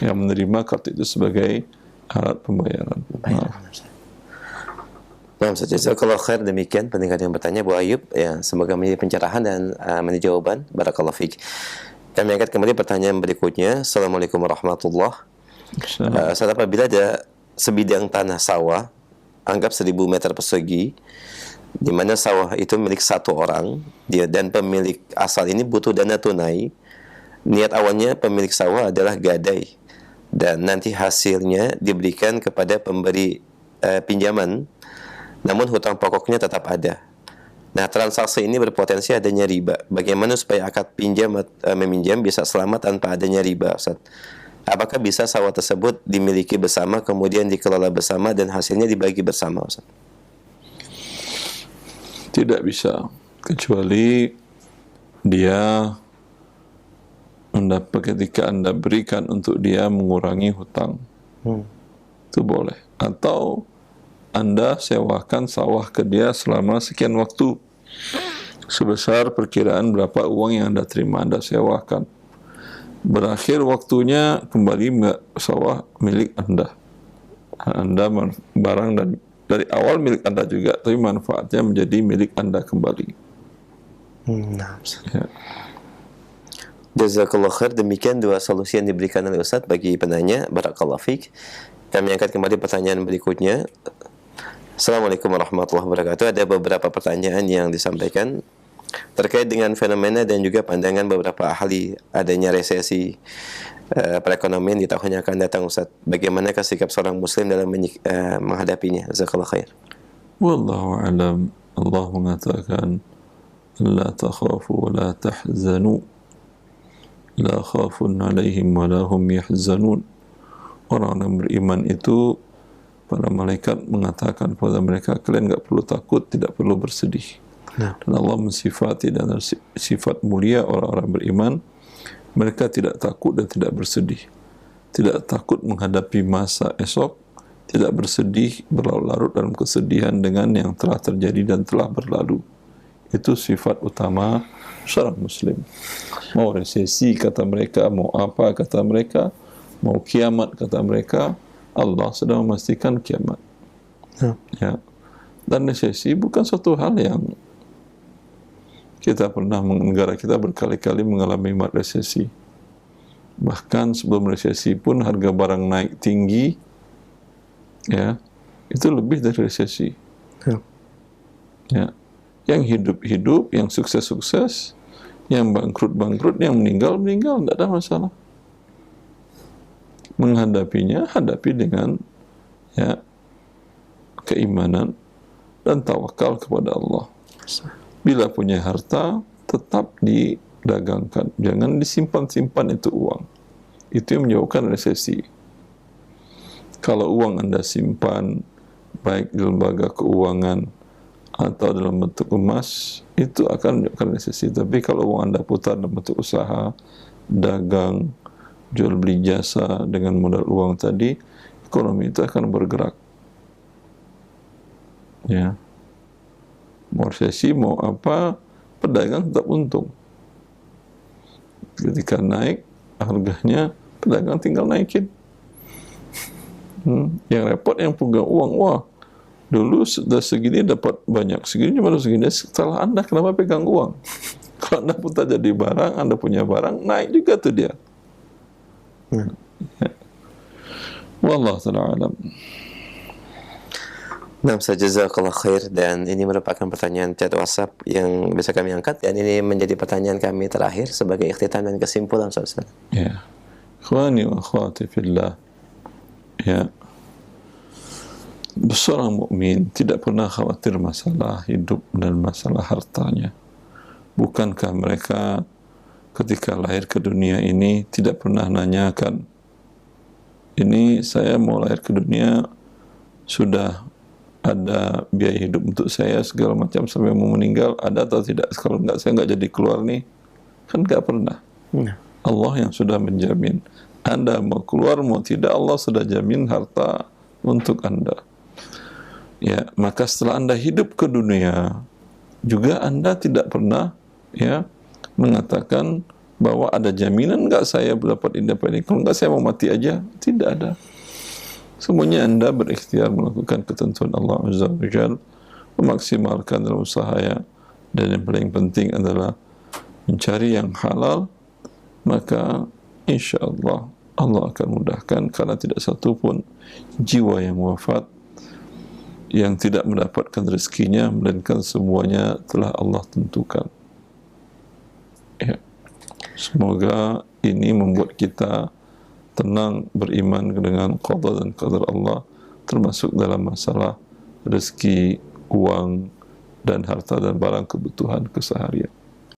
yang menerima kartu itu sebagai alat pembayaran. Nah, jazakallahu khair. Demikian pendengar yang bertanya, Bu Ayub, ya, semoga menjadi pencerahan dan menjadi jawaban. Barakallahu fiik. Kami angkat kembali pertanyaan berikutnya. Assalamualaikum warahmatullahi wabarakatuh. Saat apabila ada sebidang tanah sawah, anggap 1000 meter persegi, di mana sawah itu milik satu orang, dia dan pemilik asal ini butuh dana tunai. Niat awalnya pemilik sawah adalah gadai, dan nanti hasilnya diberikan kepada pemberi pinjaman. Namun hutang pokoknya tetap ada. Nah, transaksi ini berpotensi adanya riba. Bagaimana supaya akad pinjam meminjam bisa selamat tanpa adanya riba, Ustaz? Apakah bisa sawah tersebut dimiliki bersama, kemudian dikelola bersama, dan hasilnya dibagi bersama, Ustaz? Tidak bisa, kecuali dia ketika Anda berikan untuk dia mengurangi hutang. Itu boleh. Atau Anda sewakan sawah ke dia selama sekian waktu, sebesar perkiraan berapa uang yang Anda terima, Anda sewakan. Berakhir waktunya, kembali sawah milik Anda. Anda barang dan dari awal milik Anda juga, tapi manfaatnya menjadi milik Anda kembali. Ya. Jazakallahu khair. Demikian dua solusi yang diberikan oleh Ustaz bagi penanya. Barakallahu fiik. Kami angkat kembali pertanyaan berikutnya. Assalamualaikum warahmatullahi wabarakatuh. Ada beberapa pertanyaan yang disampaikan terkait dengan fenomena dan juga pandangan beberapa ahli adanya resesi perekonomian di tahun yang akan datang, Ustaz. Bagaimanakah sikap seorang muslim dalam menghadapinya? Jazakallahu khair. Wallahu a'lam. Allah mengatakan, la takhafu wa la tahzanu, la khafun alaihim wa la hum yahzanun. Orang yang beriman itu, para malaikat mengatakan kepada mereka, kalian enggak perlu takut, tidak perlu bersedih. Dan Allah mensifati dan sifat mulia orang-orang beriman, mereka tidak takut dan tidak bersedih. Tidak takut menghadapi masa esok, tidak bersedih berlarut-larut dalam kesedihan dengan yang telah terjadi dan telah berlalu. Itu sifat utama seorang muslim. Mau resesi kata mereka, mau apa kata mereka, mau kiamat kata mereka, Allah sedang memastikan kiamat. Ya. Dan resesi bukan suatu hal yang kita pernah, negara kita berkali-kali mengalami resesi. Bahkan sebelum resesi pun harga barang naik tinggi, ya, itu lebih dari resesi. Ya. Yang hidup-hidup, yang sukses-sukses, yang bangkrut-bangkrut, yang meninggal-meninggal, tidak ada masalah. Menghadapinya, hadapi dengan ya keimanan dan tawakal kepada Allah. Bila punya harta, tetap didagangkan, jangan disimpan-simpan itu uang. Itu yang menyebabkan resesi. Kalau uang Anda simpan baik di lembaga keuangan atau dalam bentuk emas, itu akan menyebabkan resesi. Tapi kalau uang Anda putar dalam bentuk usaha, dagang, jual beli jasa dengan modal uang tadi, ekonomi itu akan bergerak. Ya. Mau resesi, mau apa, pedagang tetap untung. Ketika naik harganya, pedagang tinggal naikin. Yang repot yang pegang uang. Wah, dulu sudah segini dapat banyak, segini baru segini. Setelah Anda kenapa pegang uang? Kalau Anda putar jadi barang, Anda punya barang, naik juga tuh dia. Ya. Wallahu ta'ala alam. Nah, jazakallah khair. Dan ini merupakan pertanyaan chat WhatsApp yang bisa kami angkat, dan ini menjadi pertanyaan kami terakhir sebagai ikhtitam dan kesimpulan, Ustaz. Ya. Ikhwani wa akhwati fillah. Ya. Seorang mukmin tidak pernah khawatir masalah hidup dan masalah hartanya. Bukankah mereka ketika lahir ke dunia ini tidak pernah nanyakan, ini saya mau lahir ke dunia, sudah ada biaya hidup untuk saya segala macam sampai mau meninggal, ada atau tidak? Kalau enggak, saya enggak jadi keluar nih. Kan enggak pernah. Allah yang sudah menjamin. Anda mau keluar mau tidak, Allah sudah jamin harta untuk Anda. Ya, maka setelah Anda hidup ke dunia, juga Anda tidak pernah ya mengatakan bahwa ada jaminan enggak saya dapat ini. Kalau enggak saya mau mati aja. Tidak ada. Semuanya Anda berikhtiar melakukan ketentuan Allah Azza wa Jalla, memaksimalkan dalam usaha ya, dan yang paling penting adalah mencari yang halal, maka insya Allah Allah akan mudahkan, karena tidak satu pun jiwa yang wafat yang tidak mendapatkan rezekinya, melainkan semuanya telah Allah tentukan. Ya. Semoga ini membuat kita tenang beriman dengan qada dan qadar Allah, termasuk dalam masalah rezeki, uang, dan harta dan barang kebutuhan keseharian.